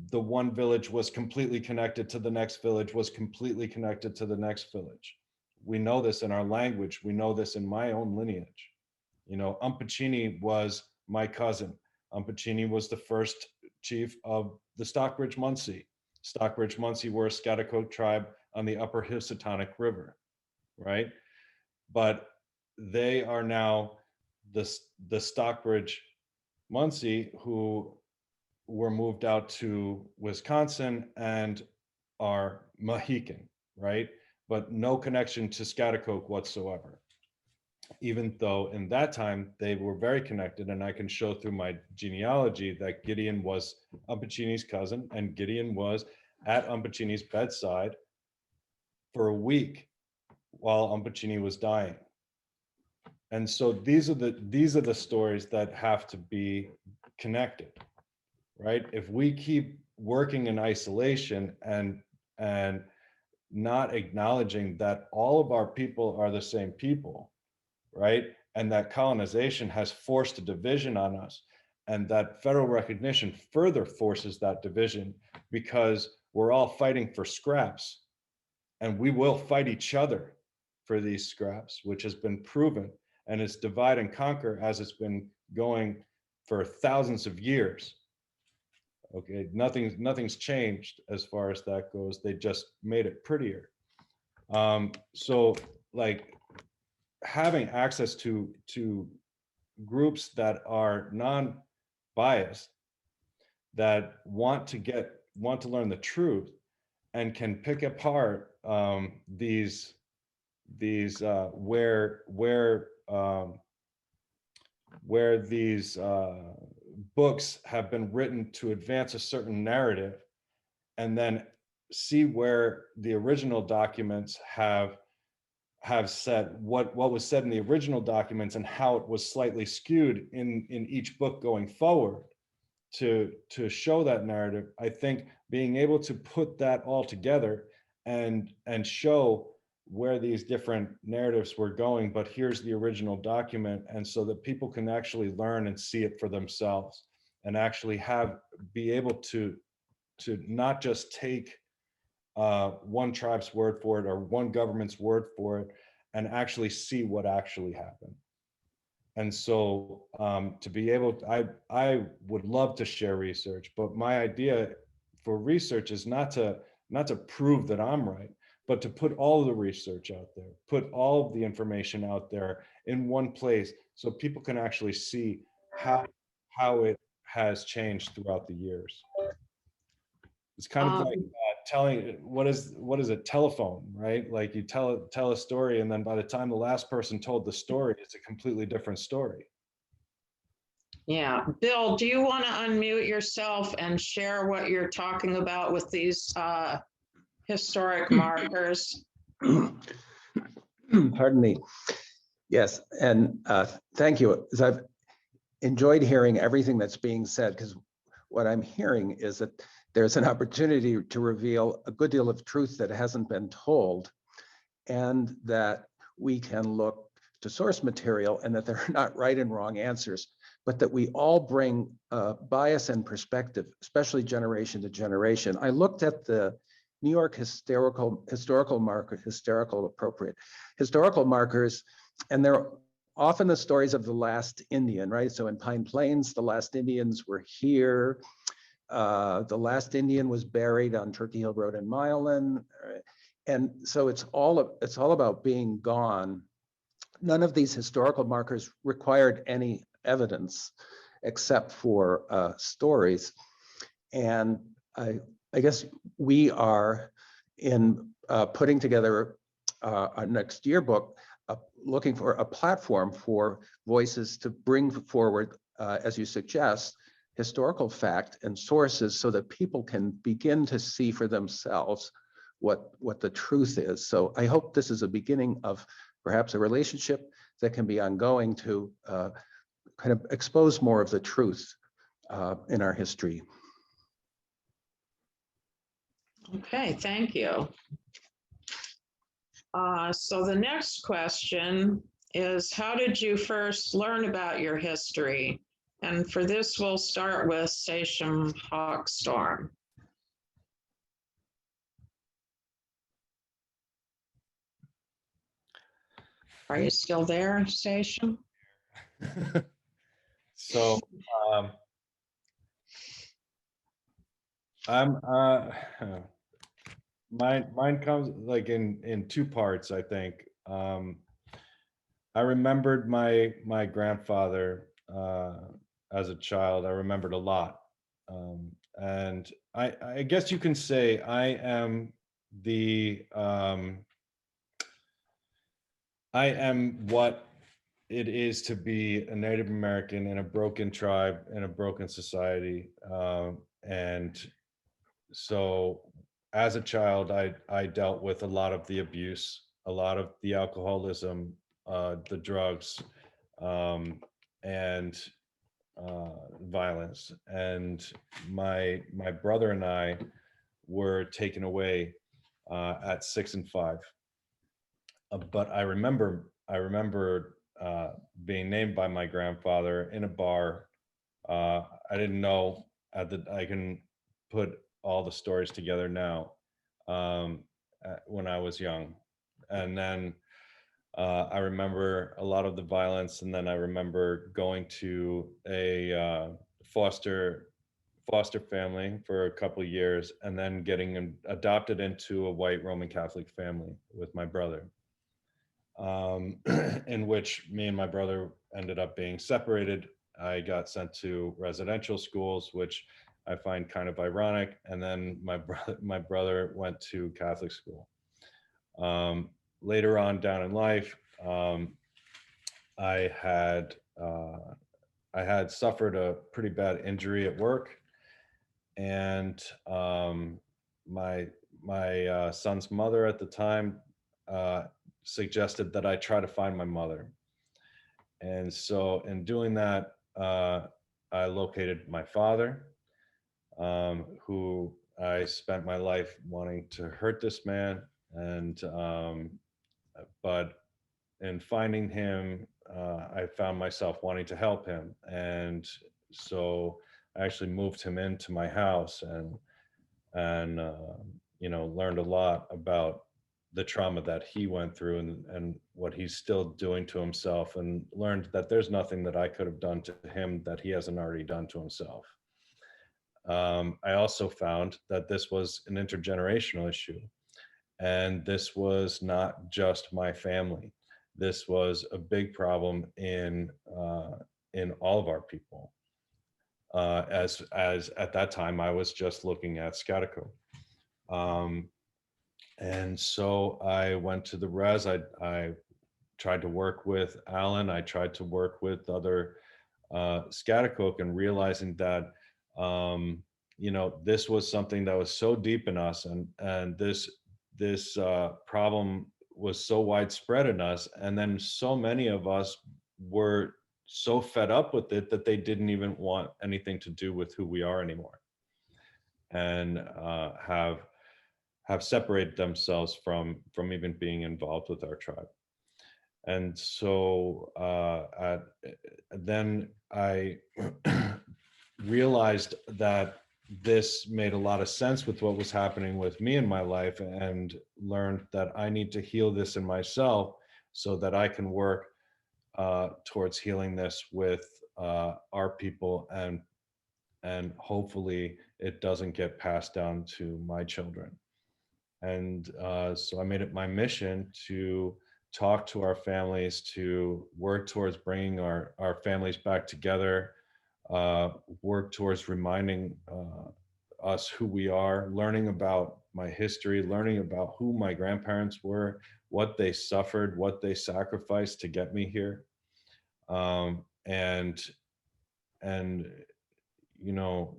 the one village was completely connected to the next village, was completely connected to the next village. We know this in our language. We know this in my own lineage. You know, Umpachini was my cousin. Umpachini was the first chief of the Stockbridge Munsee. Stockbridge Munsee were a Schaghticoke tribe on the upper Housatonic River, right? But they are now the Stockbridge Munsee who were moved out to Wisconsin and are Mohican, right? But no connection to Schaghticoke whatsoever. Even though in that time they were very connected, and I can show through my genealogy that Gideon was Umpachini's cousin, and Gideon was at Umpachini's bedside for a week while Umpachini was dying. And so these are the stories that have to be connected, right? If we keep working in isolation and not acknowledging that all of our people are the same people, right? And that colonization has forced a division on us, and that federal recognition further forces that division, because we're all fighting for scraps, and we will fight each other for these scraps, which has been proven, and it's divide and conquer as it's been going for thousands of years. Okay, nothing's changed as far as that goes. They just made it prettier. So like having access to groups that are non-biased, that want to learn the truth and can pick apart these where these books have been written to advance a certain narrative, and then see where the original documents have said what was said in the original documents and how it was slightly skewed in each book going forward to show that narrative. I think being able to put that all together and show where these different narratives were going, but here's the original document, and so that people can actually learn and see it for themselves, and actually be able to not just take one tribe's word for it or one government's word for it, and actually see what actually happened. And so to be able to, I would love to share research, but my idea for research is not to prove that I'm right, but to put all the research out there, put all of the information out there in one place, so people can actually see how it has changed throughout the years. It's kind of like telling what is a telephone, right? Like you tell a story, and then by the time the last person told the story, it's a completely different story. Yeah, Bill, do you want to unmute yourself and share what you're talking about with these historic markers? Pardon me. Yes, and thank you. As I've enjoyed hearing everything that's being said, because what I'm hearing is that there's an opportunity to reveal a good deal of truth that hasn't been told, and that we can look to source material, and that there are not right and wrong answers, but that we all bring bias and perspective, especially generation to generation. I looked at the New York historical markers, and they're often the stories of the last Indian, right? So in Pine Plains, the last Indians were here. The last Indian was buried on Turkey Hill Road in Milan. And so it's all about being gone. None of these historical markers required any evidence except for stories. And I guess we are in putting together our next yearbook, looking for a platform for voices to bring forward, as you suggest, historical fact and sources so that people can begin to see for themselves what the truth is. So I hope this is a beginning of perhaps a relationship that can be ongoing to kind of expose more of the truth in our history. Okay, thank you. So the next question is, how did you first learn about your history? And for this, we'll start with Station Hawkstorm. Are you still there, Station? So I'm mine comes like in two parts, I think. I remembered my grandfather as a child. I remembered a lot, and I guess you can say I am the I am what it is to be a Native American in a broken tribe, in a broken society. And so as a child, I dealt with a lot of the abuse, a lot of the alcoholism, the drugs, and violence. And my brother and I were taken away at 6 and 5. But I remember being named by my grandfather in a bar. I didn't know I can put all the stories together now when I was young. And then I remember a lot of the violence, and then I remember going to a foster family for a couple of years, and then getting adopted into a white Roman Catholic family with my brother. In which me and my brother ended up being separated. I got sent to residential schools, which I find kind of ironic. And then my brother went to Catholic school. Later on down in life, I had suffered a pretty bad injury at work, and my son's mother at the time suggested that I try to find my mother. And so in doing that, I located my father, who I spent my life wanting to hurt this man. And, but in finding him, I found myself wanting to help him. And so I actually moved him into my house and learned a lot about the trauma that he went through and what he's still doing to himself, and learned that there's nothing that I could have done to him that he hasn't already done to himself. I also found that this was an intergenerational issue, and this was not just my family. This was a big problem in all of our people. As at that time, I was just looking at Schaghticoke. And so I went to the res. I tried to work with Alan. I tried to work with other Schaghticoke, and realizing that this was something that was so deep in us, and this problem was so widespread in us, and then so many of us were so fed up with it that they didn't even want anything to do with who we are anymore, and have separated themselves from even being involved with our tribe. And so then I realized that this made a lot of sense with what was happening with me in my life, and learned that I need to heal this in myself so that I can work towards healing this with our people, and hopefully it doesn't get passed down to my children. And so I made it my mission to talk to our families, to work towards bringing our families back together, work towards reminding us who we are, learning about my history, learning about who my grandparents were, what they suffered, what they sacrificed to get me here. And you know,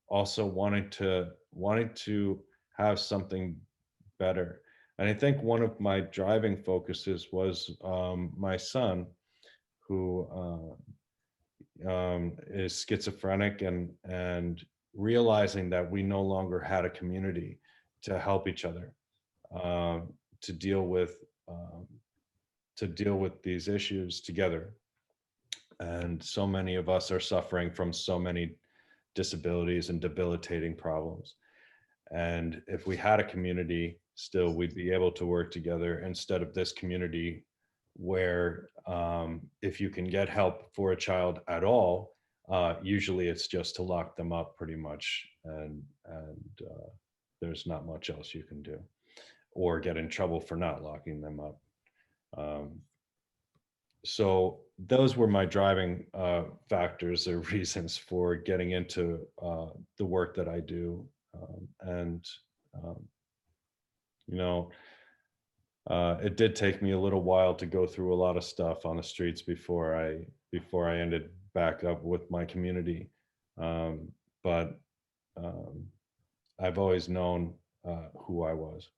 also wanting to have something better. And I think one of my driving focuses was my son, who is schizophrenic, and realizing that we no longer had a community to help each other, um, to deal with um, these issues together. And so many of us are suffering from so many disabilities and debilitating problems. And if we had a community still, we'd be able to work together, instead of this community where if you can get help for a child at all, usually it's just to lock them up pretty much. And there's not much else you can do, or get in trouble for not locking them up. Um, so those were my driving factors or reasons for getting into the work that I do. And um, you know, it did take me a little while to go through a lot of stuff on the streets before I ended back up with my community. But I've always known who I was.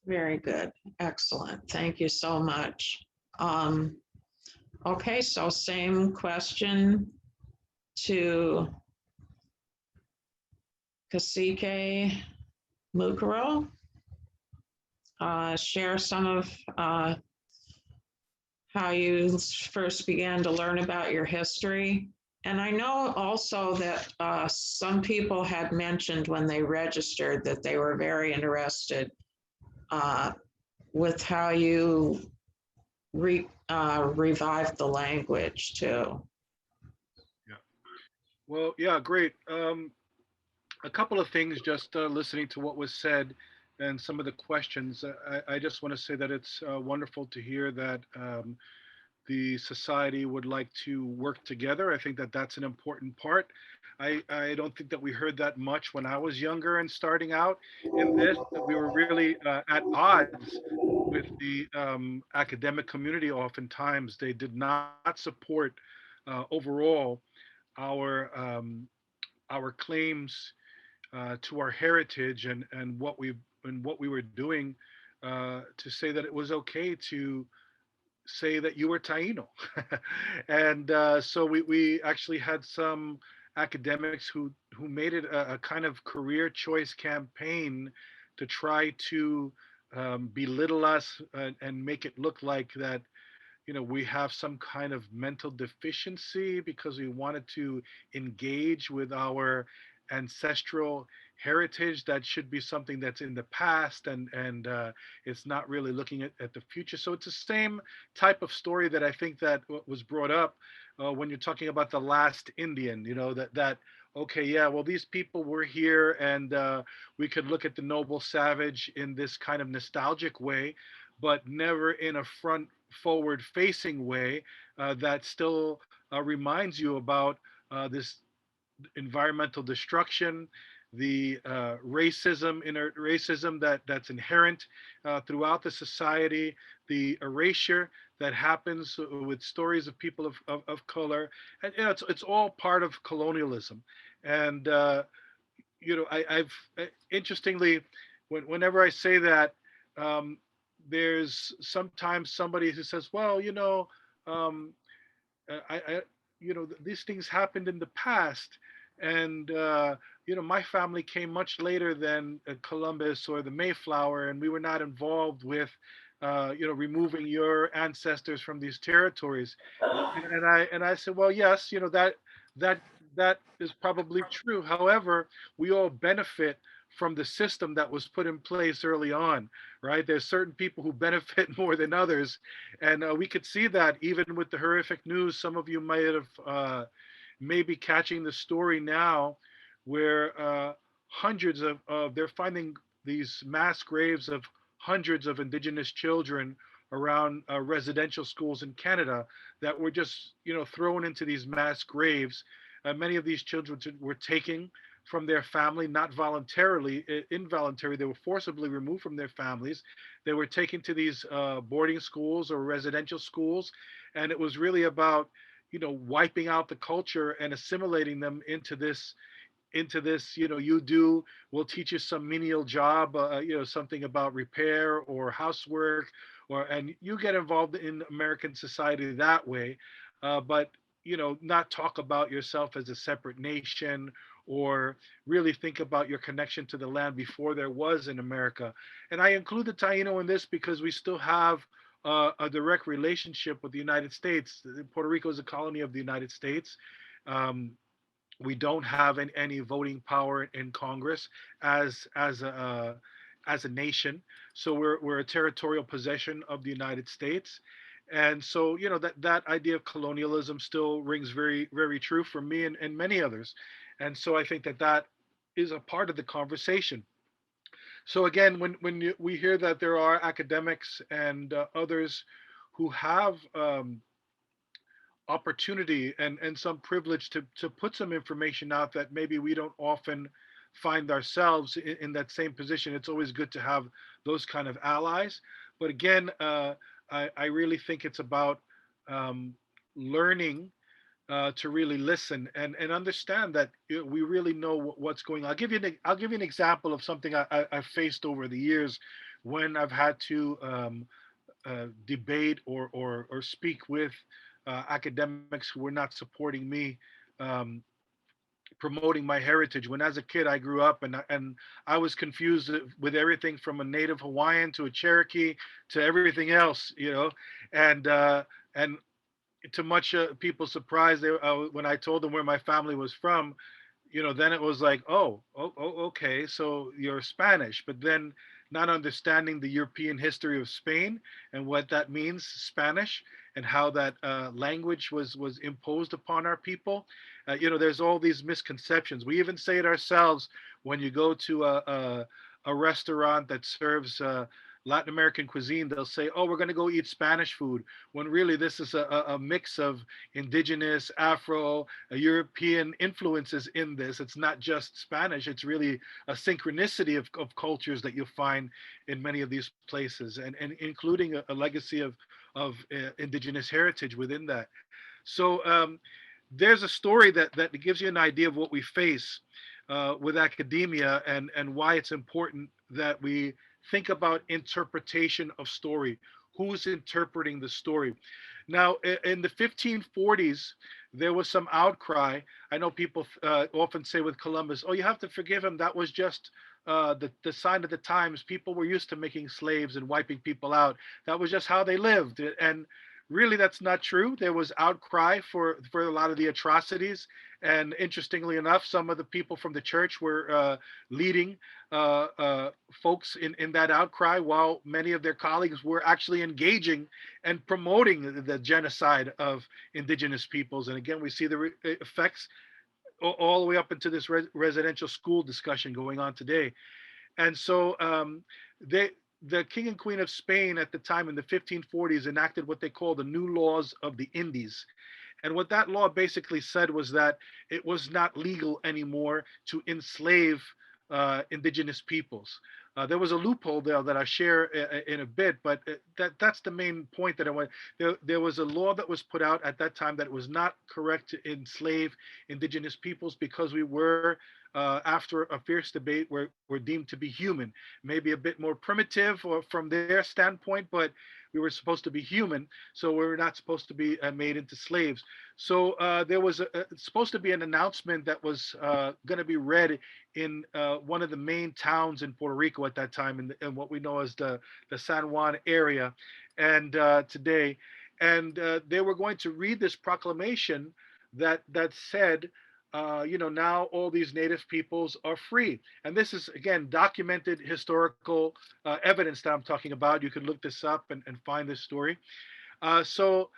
Very good. Excellent. Thank you so much. Okay, so same question to Cacique Mukaro. Share some of how you first began to learn about your history. And I know also that some people had mentioned when they registered that they were very interested with how you revived the language too. Yeah. Well, yeah, great. A couple of things, just listening to what was said and some of the questions. I just want to say that it's wonderful to hear that the society would like to work together. I think that that's an important part. I don't think that we heard that much when I was younger and starting out in this, that we were really at odds with the academic community. Oftentimes, they did not support overall our claims to our heritage, and what we were doing, to say that it was okay to say that you were Taino. And so we actually had some academics who made it a kind of career choice campaign to try to belittle us, and make it look like that, we have some kind of mental deficiency because we wanted to engage with our ancestral heritage. That should be something that's in the past, and it's not really looking at the future. So it's the same type of story that I think that was brought up when you're talking about the last Indian. That okay, yeah, well, these people were here, and we could look at the noble savage in this kind of nostalgic way, but never in a front forward facing way that still reminds you about this environmental destruction, the inert racism that's inherent throughout the society, the erasure that happens with stories of people of color. And it's all part of colonialism. And I've interestingly, whenever I say that, there's sometimes somebody who says, well, um, I these things happened in the past, and my family came much later than Columbus or the Mayflower, and we were not involved with removing your ancestors from these territories. And I said, well, yes, that that is probably true. However, we all benefit from the system that was put in place early on, right? There's certain people who benefit more than others, and we could see that even with the horrific news. Some of you might have maybe catching the story now, where hundreds of they're finding these mass graves of hundreds of indigenous children around residential schools in Canada that were just thrown into these mass graves Many of these children were taken from their family, not voluntarily, involuntary. They were forcibly removed from their families. They were taken to these boarding schools or residential schools, and it was really about, wiping out the culture and assimilating them into this, we'll teach you some menial job, something about repair or housework, and you get involved in American society that way. But, not talk about yourself as a separate nation, or really think about your connection to the land before there was in America. And I include the Taino in this because we still have a direct relationship with the United States. Puerto Rico is a colony of the United States. Um, we don't have any voting power in Congress as a nation, so we're a territorial possession of the United States, and so that idea of colonialism still rings very very true for me and many others, and so I think that is a part of the conversation. So again, we hear that there are academics and others who have opportunity and some privilege to put some information out that maybe we don't often find ourselves in that same position. It's always good to have those kind of allies. But again, I really think it's about learning to really listen and understand that we really know what's going on. I'll give you an example of something I've faced over the years when I've had to debate or speak with academics who were not supporting me, um, promoting my heritage. When as a kid I grew up and I was confused with everything from a native Hawaiian to a Cherokee to everything else, and to much people's surprise, when I told them where my family was from, then it was like, okay, so you're Spanish, but then not understanding the European history of Spain and what that means, Spanish, and how that language was imposed upon our people. There's all these misconceptions. We even say it ourselves when you go to a restaurant that serves Latin American cuisine. They'll say, "Oh, we're going to go eat Spanish food," when really this is a mix of indigenous, Afro, European influences in this. It's not just Spanish. It's really a synchronicity of cultures that you find in many of these places, and including a legacy of indigenous heritage within that. So there's a story that gives you an idea of what we face with academia and why it's important that we think about interpretation of story. Who's interpreting the story? Now, in the 1540s, there was some outcry. I know people often say with Columbus, "Oh, you have to forgive him. That was just the sign of the times. People were used to making slaves and wiping people out. That was just how they lived." And really, that's not true. There was outcry for a lot of the atrocities. And interestingly enough, some of the people from the church were leading folks in that outcry, while many of their colleagues were actually engaging and promoting the genocide of indigenous peoples. And again, we see the effects all the way up into this residential school discussion going on today. And so the king and queen of Spain at the time in the 1540s enacted what they call the new laws of the Indies. And what that law basically said was that it was not legal anymore to enslave indigenous peoples. There was a loophole there that I'll share in a bit, but that's the main point that I want. There was a law that was put out at that time that it was not correct to enslave indigenous peoples because we were, after a fierce debate, were deemed to be human. Maybe a bit more primitive or from their standpoint, but we were supposed to be human, so we were not supposed to be made into slaves. So there was supposed to be an announcement that was going to be read in one of the main towns in Puerto Rico at that time, in what we know as the San Juan area, and today, and they were going to read this proclamation that said, now all these native peoples are free. And this is, again, documented historical evidence that I'm talking about. You can look this up and find this story. So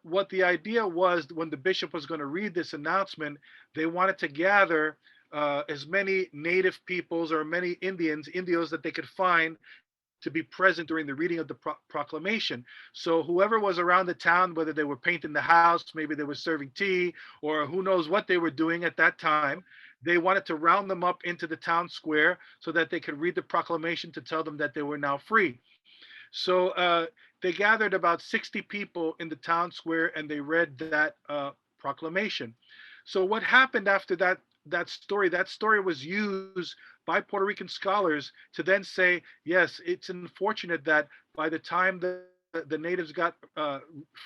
what the idea was, when the bishop was going to read this announcement, they wanted to gather as many native peoples or many indios that they could find to be present during the reading of the proclamation. So whoever was around the town, whether they were painting the house, maybe they were serving tea, or who knows what they were doing at that time, they wanted to round them up into the town square so that they could read the proclamation to tell them that they were now free. So they gathered about 60 people in the town square and they read that proclamation. So what happened after that story was used by Puerto Rican scholars to then say, yes, it's unfortunate that by the time the natives got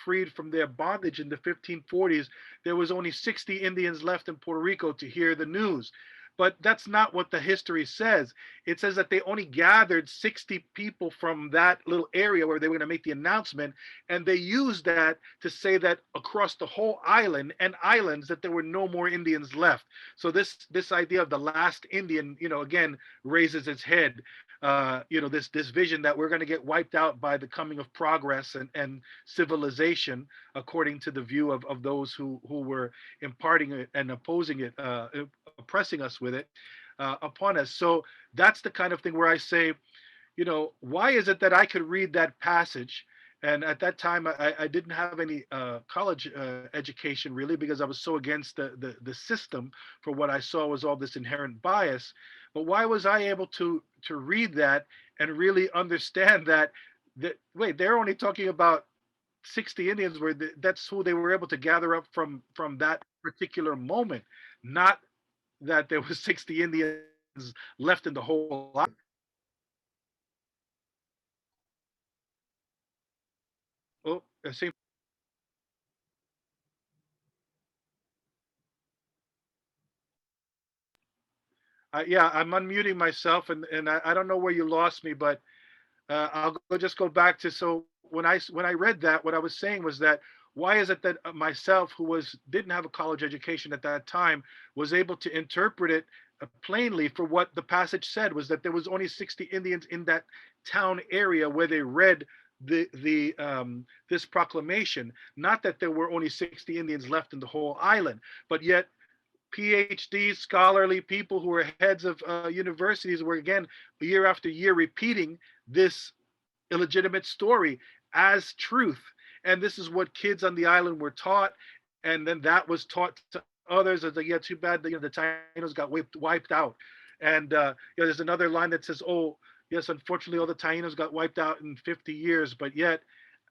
freed from their bondage in the 1540s, there was only 60 Indians left in Puerto Rico to hear the news. But that's not what the history says. It says that they only gathered 60 people from that little area where they were going to make the announcement, and they used that to say that across the whole island and islands that there were no more Indians left. So this idea of the last Indian, again raises its head. This vision that we're going to get wiped out by the coming of progress and civilization, according to the view of those who were imparting it and opposing it, oppressing us with it upon us. So that's the kind of thing where I say, why is it that I could read that passage? And at that time, I didn't have any college education really, because I was so against the system for what I saw was all this inherent bias. But why was I able to read that and really understand that wait, they're only talking about 60 Indians, where that's who they were able to gather up from that particular moment, not that there was 60 Indians left in the whole island. Oh, it seems. Yeah, I'm unmuting myself, and I don't know where you lost me, but just go back to, so when I read that, what I was saying was that why is it that myself, who didn't have a college education at that time, was able to interpret it plainly for what the passage said, was that there was only 60 Indians in that town area where they read this proclamation, not that there were only 60 Indians left in the whole island, but yet PhD scholarly people who were heads of universities were again year after year repeating this illegitimate story as truth. And this is what kids on the island were taught. And then that was taught to others as like, yeah, too bad, the Tainos got wiped out. And there's another line that says, oh, yes, unfortunately, all the Tainos got wiped out in 50 years. But yet,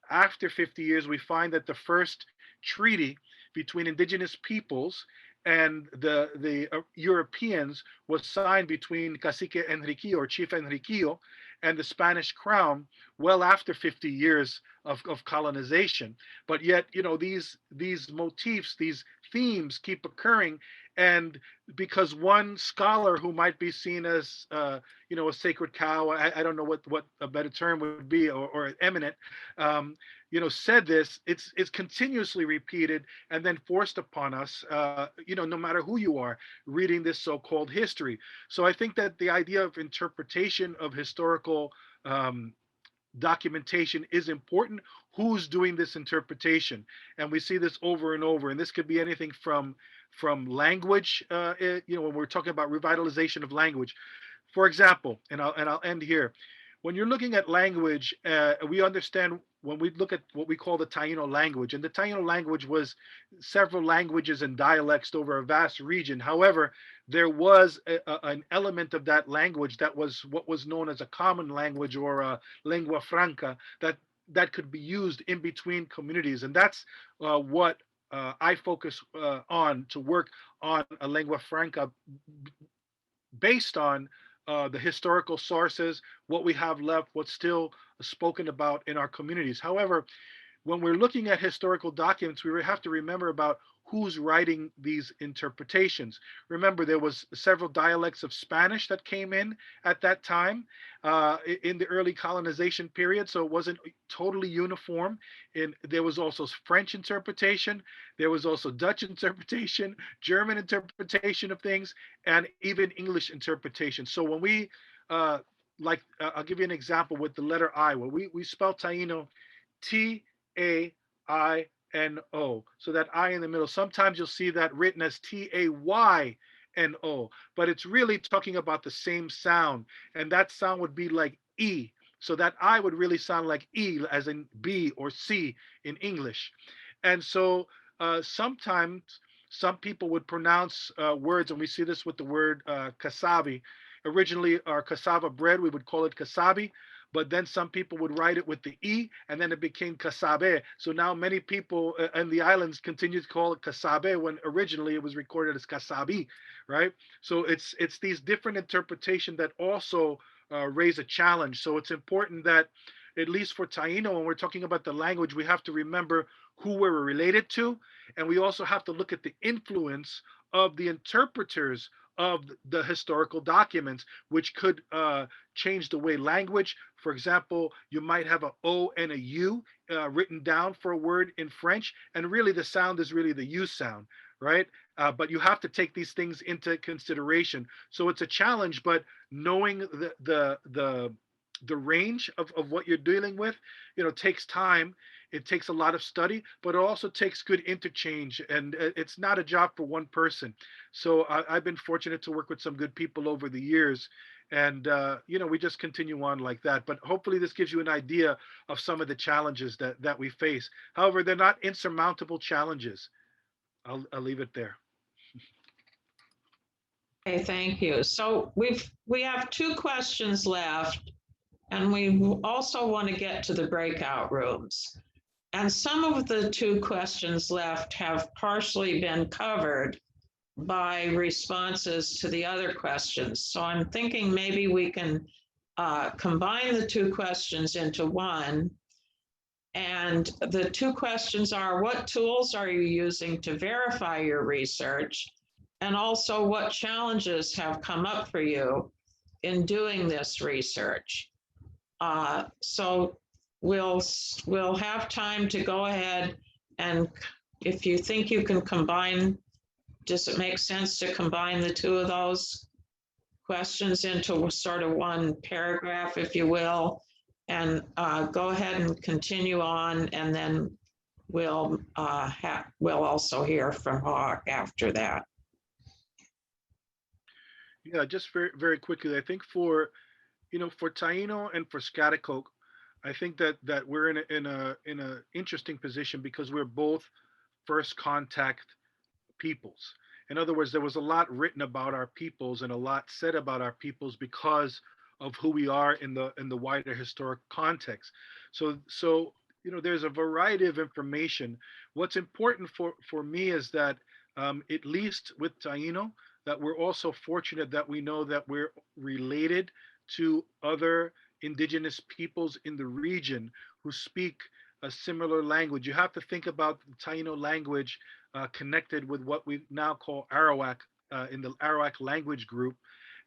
after 50 years, we find that the first treaty between indigenous peoples and the Europeans was signed between Cacique Enriquillo, or Chief Enriquillo, and the Spanish crown well after 50 years of colonization. But yet, these motifs, these themes keep occurring. And because one scholar who might be seen as, a sacred cow, I don't know what a better term would be, or eminent, said this, it's continuously repeated and then forced upon us, no matter who you are reading this so-called history. So I think that the idea of interpretation of historical documentation is important. Who's doing this interpretation? And we see this over and over. And this could be anything from language, when we're talking about revitalization of language. For example, and I'll end here. When you're looking at language, we understand when we look at what we call the Taino language, and the Taino language was several languages and dialects over a vast region. However, there was an element of that language that was what was known as a common language, or a lingua franca, that could be used in between communities. And that's what I focus on, to work on a lingua franca based on the historical sources, what we have left, what's still spoken about in our communities. However, when we're looking at historical documents, we have to remember about who's writing these interpretations. Remember, there was several dialects of Spanish that came in at that time in the early colonization period, so it wasn't totally uniform. And there was also French interpretation, there was also Dutch interpretation, German interpretation of things, and even English interpretation. So when we, I'll give you an example with the letter I, where we spell Taino Taino. So that I in the middle. Sometimes you'll see that written as Tayno, but it's really talking about the same sound. And that sound would be like E So that I would really sound like E, as in B or C in English. And so sometimes some people would pronounce words, and we see this with the word kasabi. Originally, our cassava bread, we would call it kasabi, but then some people would write it with the E, and then it became kasabe. So now many people in the islands continue to call it kasabe when originally it was recorded as kasabi, right? So it's these different interpretations that also raise a challenge. So it's important that, at least for Taino, when we're talking about the language, we have to remember who we're related to, and we also have to look at the influence of the interpreters of the historical documents, which could change the way language. For example, you might have a O and a U written down for a word in French, and really the sound is really the U sound, right? But you have to take these things into consideration. So it's a challenge, but knowing the range of what you're dealing with, takes time. It takes a lot of study, but it also takes good interchange, and it's not a job for one person. So I've been fortunate to work with some good people over the years, and we just continue on like that. But hopefully this gives you an idea of some of the challenges that we face. However, they're not insurmountable challenges. I'll leave it there. Okay, thank you. So we have two questions left, and we also want to get to the breakout rooms. And some of the two questions left have partially been covered by responses to the other questions. So I'm thinking maybe we can combine the two questions into one. And the two questions are, what tools are you using to verify your research? And also, what challenges have come up for you in doing this research? So we'll have time to go ahead, and if you think you can combine, does it make sense to combine the two of those questions into sort of one paragraph, if you will, and go ahead and continue on, and then we'll also hear from Hawk after that. Yeah, just very very quickly. I think for Taino and for Schaghticoke, I think that we're in a interesting position because we're both first contact peoples. In other words, there was a lot written about our peoples and a lot said about our peoples because of who we are in the wider historic context. So there's a variety of information. What's important for me is that at least with Taino, that we're also fortunate that we know that we're related to other indigenous peoples in the region who speak a similar language. You have to think about the Taino language connected with what we now call Arawak in the Arawak language group.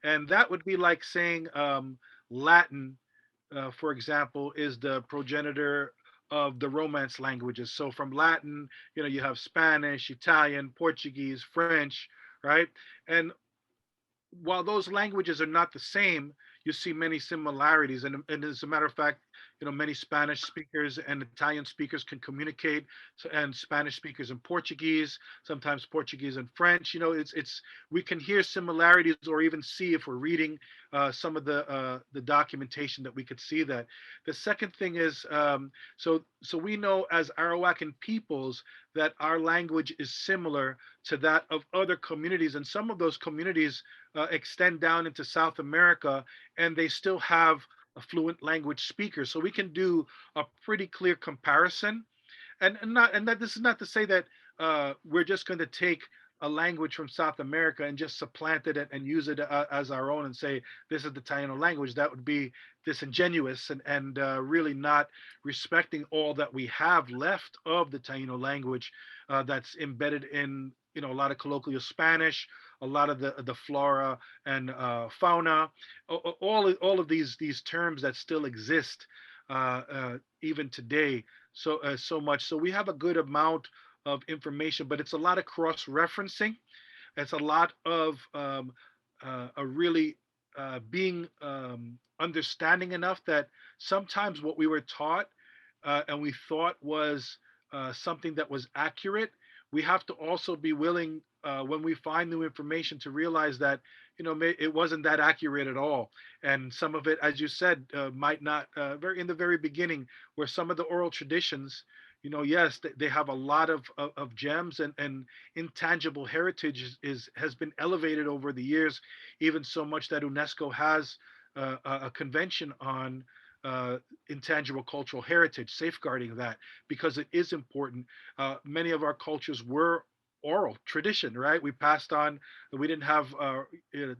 And that would be like saying Latin, for example, is the progenitor of the Romance languages. So from Latin, you have Spanish, Italian, Portuguese, French, right? And while those languages are not the same, you see many similarities. And as a matter of fact, many Spanish speakers and Italian speakers can communicate, and Spanish speakers and Portuguese, sometimes Portuguese and French. It's we can hear similarities, or even see if we're reading some of the documentation that we could see that. The second thing is, so we know as Arawakan peoples that our language is similar to that of other communities, and some of those communities extend down into South America, and they still have a fluent language speaker. So we can do a pretty clear comparison. And that this is not to say that we're just going to take a language from South America and just supplant it and use it as our own and say this is the Taino language. That would be disingenuous and really not respecting all that we have left of the Taino language that's embedded in a lot of colloquial Spanish, a lot of the flora and fauna, all of these terms that still exist even today. So much. So we have a good amount of information, but it's a lot of cross-referencing. It's a lot of a really being understanding enough that sometimes what we were taught and we thought was something that was accurate, we have to also be willing when we find new information to realize that it wasn't that accurate at all. And some of it, as you said, might not, very in the very beginning, where some of the oral traditions, yes, they have a lot of gems, and intangible heritage has been elevated over the years, even so much that UNESCO has a convention on intangible cultural heritage, safeguarding that, because it is important. Many of our cultures were oral tradition, right? We passed on, we didn't have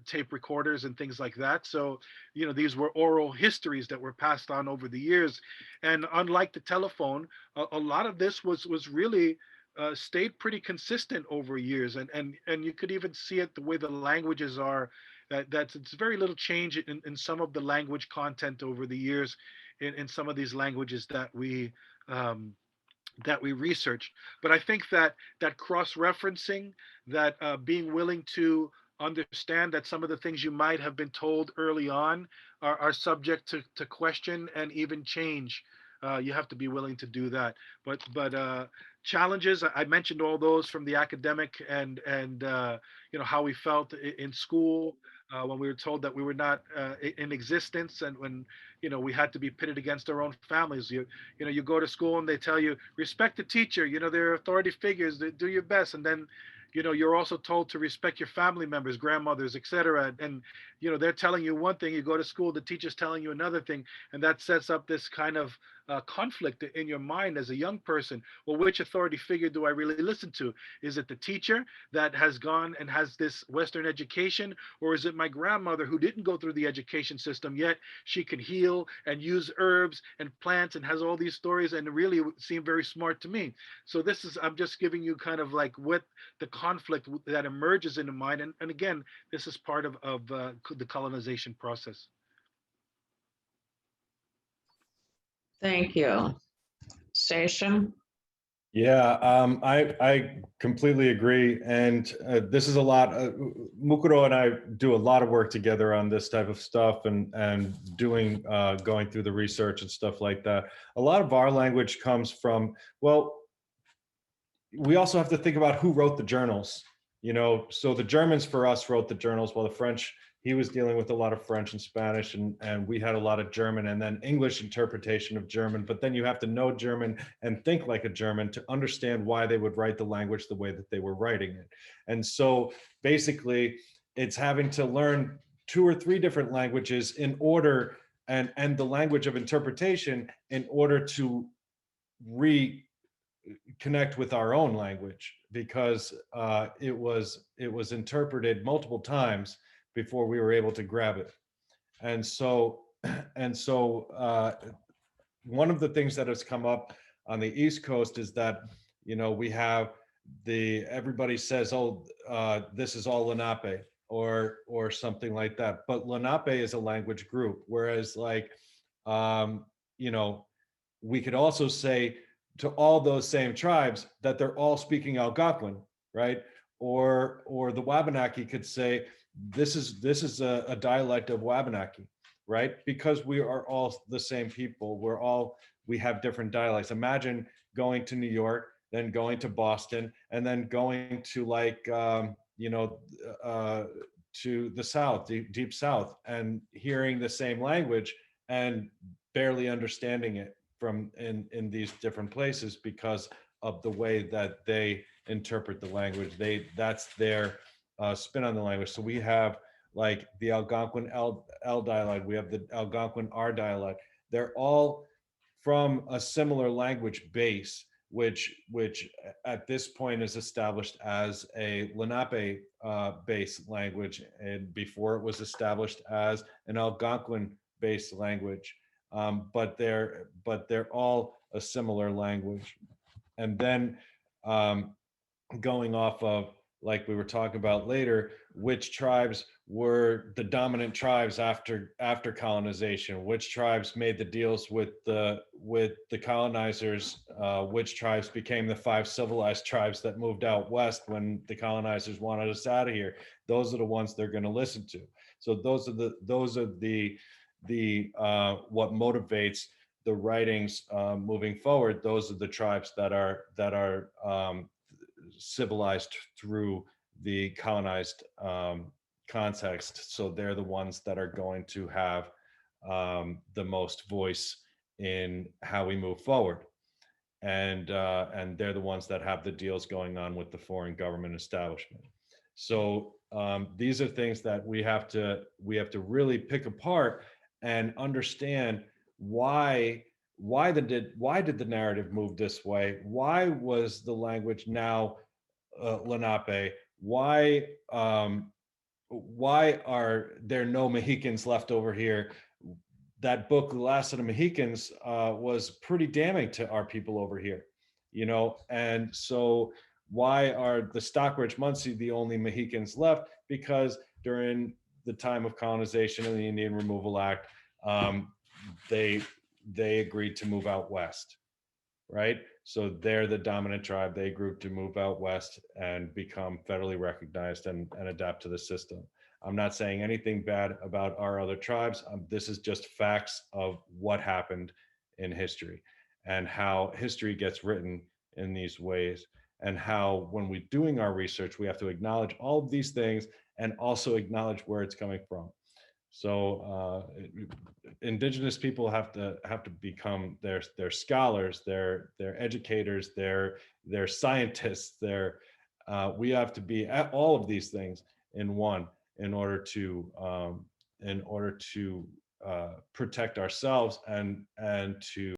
tape recorders and things like that. So, these were oral histories that were passed on over the years. And unlike the telephone, a lot of this was really stayed pretty consistent over years. And you could even see it the way the languages are, that's it's very little change in some of the language content over the years in some of these languages um, that we researched. But I think that cross-referencing, that being willing to understand that some of the things you might have been told early on are subject to question and even change. You have to be willing to do that. But challenges, I mentioned all those from the academic, and how we felt in school, when we were told that we were not in existence, and when we had to be pitted against our own families. You go to school and they tell you, respect the teacher, they're authority figures, do your best. And then you're also told to respect your family members, grandmothers, etc. And they're telling you one thing, you go to school, the teacher's telling you another thing, and that sets up this kind of conflict in your mind as a young person. Well, which authority figure do I really listen to? Is it the teacher that has gone and has this Western education, or is it my grandmother who didn't go through the education system, yet she can heal and use herbs and plants and has all these stories and really seem very smart to me? So I'm just giving you kind of like what the conflict that emerges in the mind. And again, this is part of the colonization process. Thank you. Station? Yeah, I completely agree, and this is a lot. Mukuro and I do a lot of work together on this type of stuff, and doing going through the research and stuff like that. A lot of our language comes from, well, we also have to think about who wrote the journals. So the Germans for us wrote the journals, while the French, he was dealing with a lot of French and Spanish, and we had a lot of German and then English interpretation of German. But then you have to know German and think like a German to understand why they would write the language the way that they were writing it. And so basically it's having to learn 2 or 3 different languages in order, and the language of interpretation, in order to connect with our own language, because it was interpreted multiple times before we were able to grab it. And so one of the things that has come up on the East Coast is that we have everybody says, oh, this is all Lenape or something like that, but Lenape is a language group, whereas like we could also say to all those same tribes that they're all speaking Algonquin, right? Or the Wabanaki could say this is a dialect of Wabanaki, right? Because we are all the same people. We have different dialects. Imagine going to New York, then going to Boston, and then going to to the South, deep South, and hearing the same language and barely understanding it from in these different places because of the way that they interpret the language. That's their spin on the language. So we have like the Algonquin L dialect, we have the Algonquin R dialect. They're all from a similar language base, which at this point is established as a Lenape based language, and before it was established as an Algonquin based language. But they're all a similar language. And then going off of, like we were talking about later, which tribes were the dominant tribes after colonization, which tribes made the deals with the colonizers, which tribes became the 5 civilized tribes that moved out west when the colonizers wanted us out of here. Those are the ones they're going to listen to. So those are the what motivates the writings moving forward. Those are the tribes that are civilized through the colonized context. So they're the ones that are going to have the most voice in how we move forward. And they're the ones that have the deals going on with the foreign government establishment. So these are things that we have to really pick apart and understand why did the narrative move this way? Why was the language now Lenape? Why are there no Mohicans left over here? That book, The Last of the Mohicans, was pretty damning to our people over here, you know. And so why are the Stockbridge Munsee the only Mohicans left? Because during the time of colonization and the Indian Removal Act, they agreed to move out west, right? So they're the dominant tribe. They agreed to move out west and become federally recognized and adapt to the system. I'm not saying anything bad about our other tribes. This is just facts of what happened in history and how history gets written in these ways, and how when we're doing our research, we have to acknowledge all of these things and also acknowledge where it's coming from. So indigenous people have to become their scholars, their educators, their scientists, we have to be at all of these things in one in order to protect ourselves and to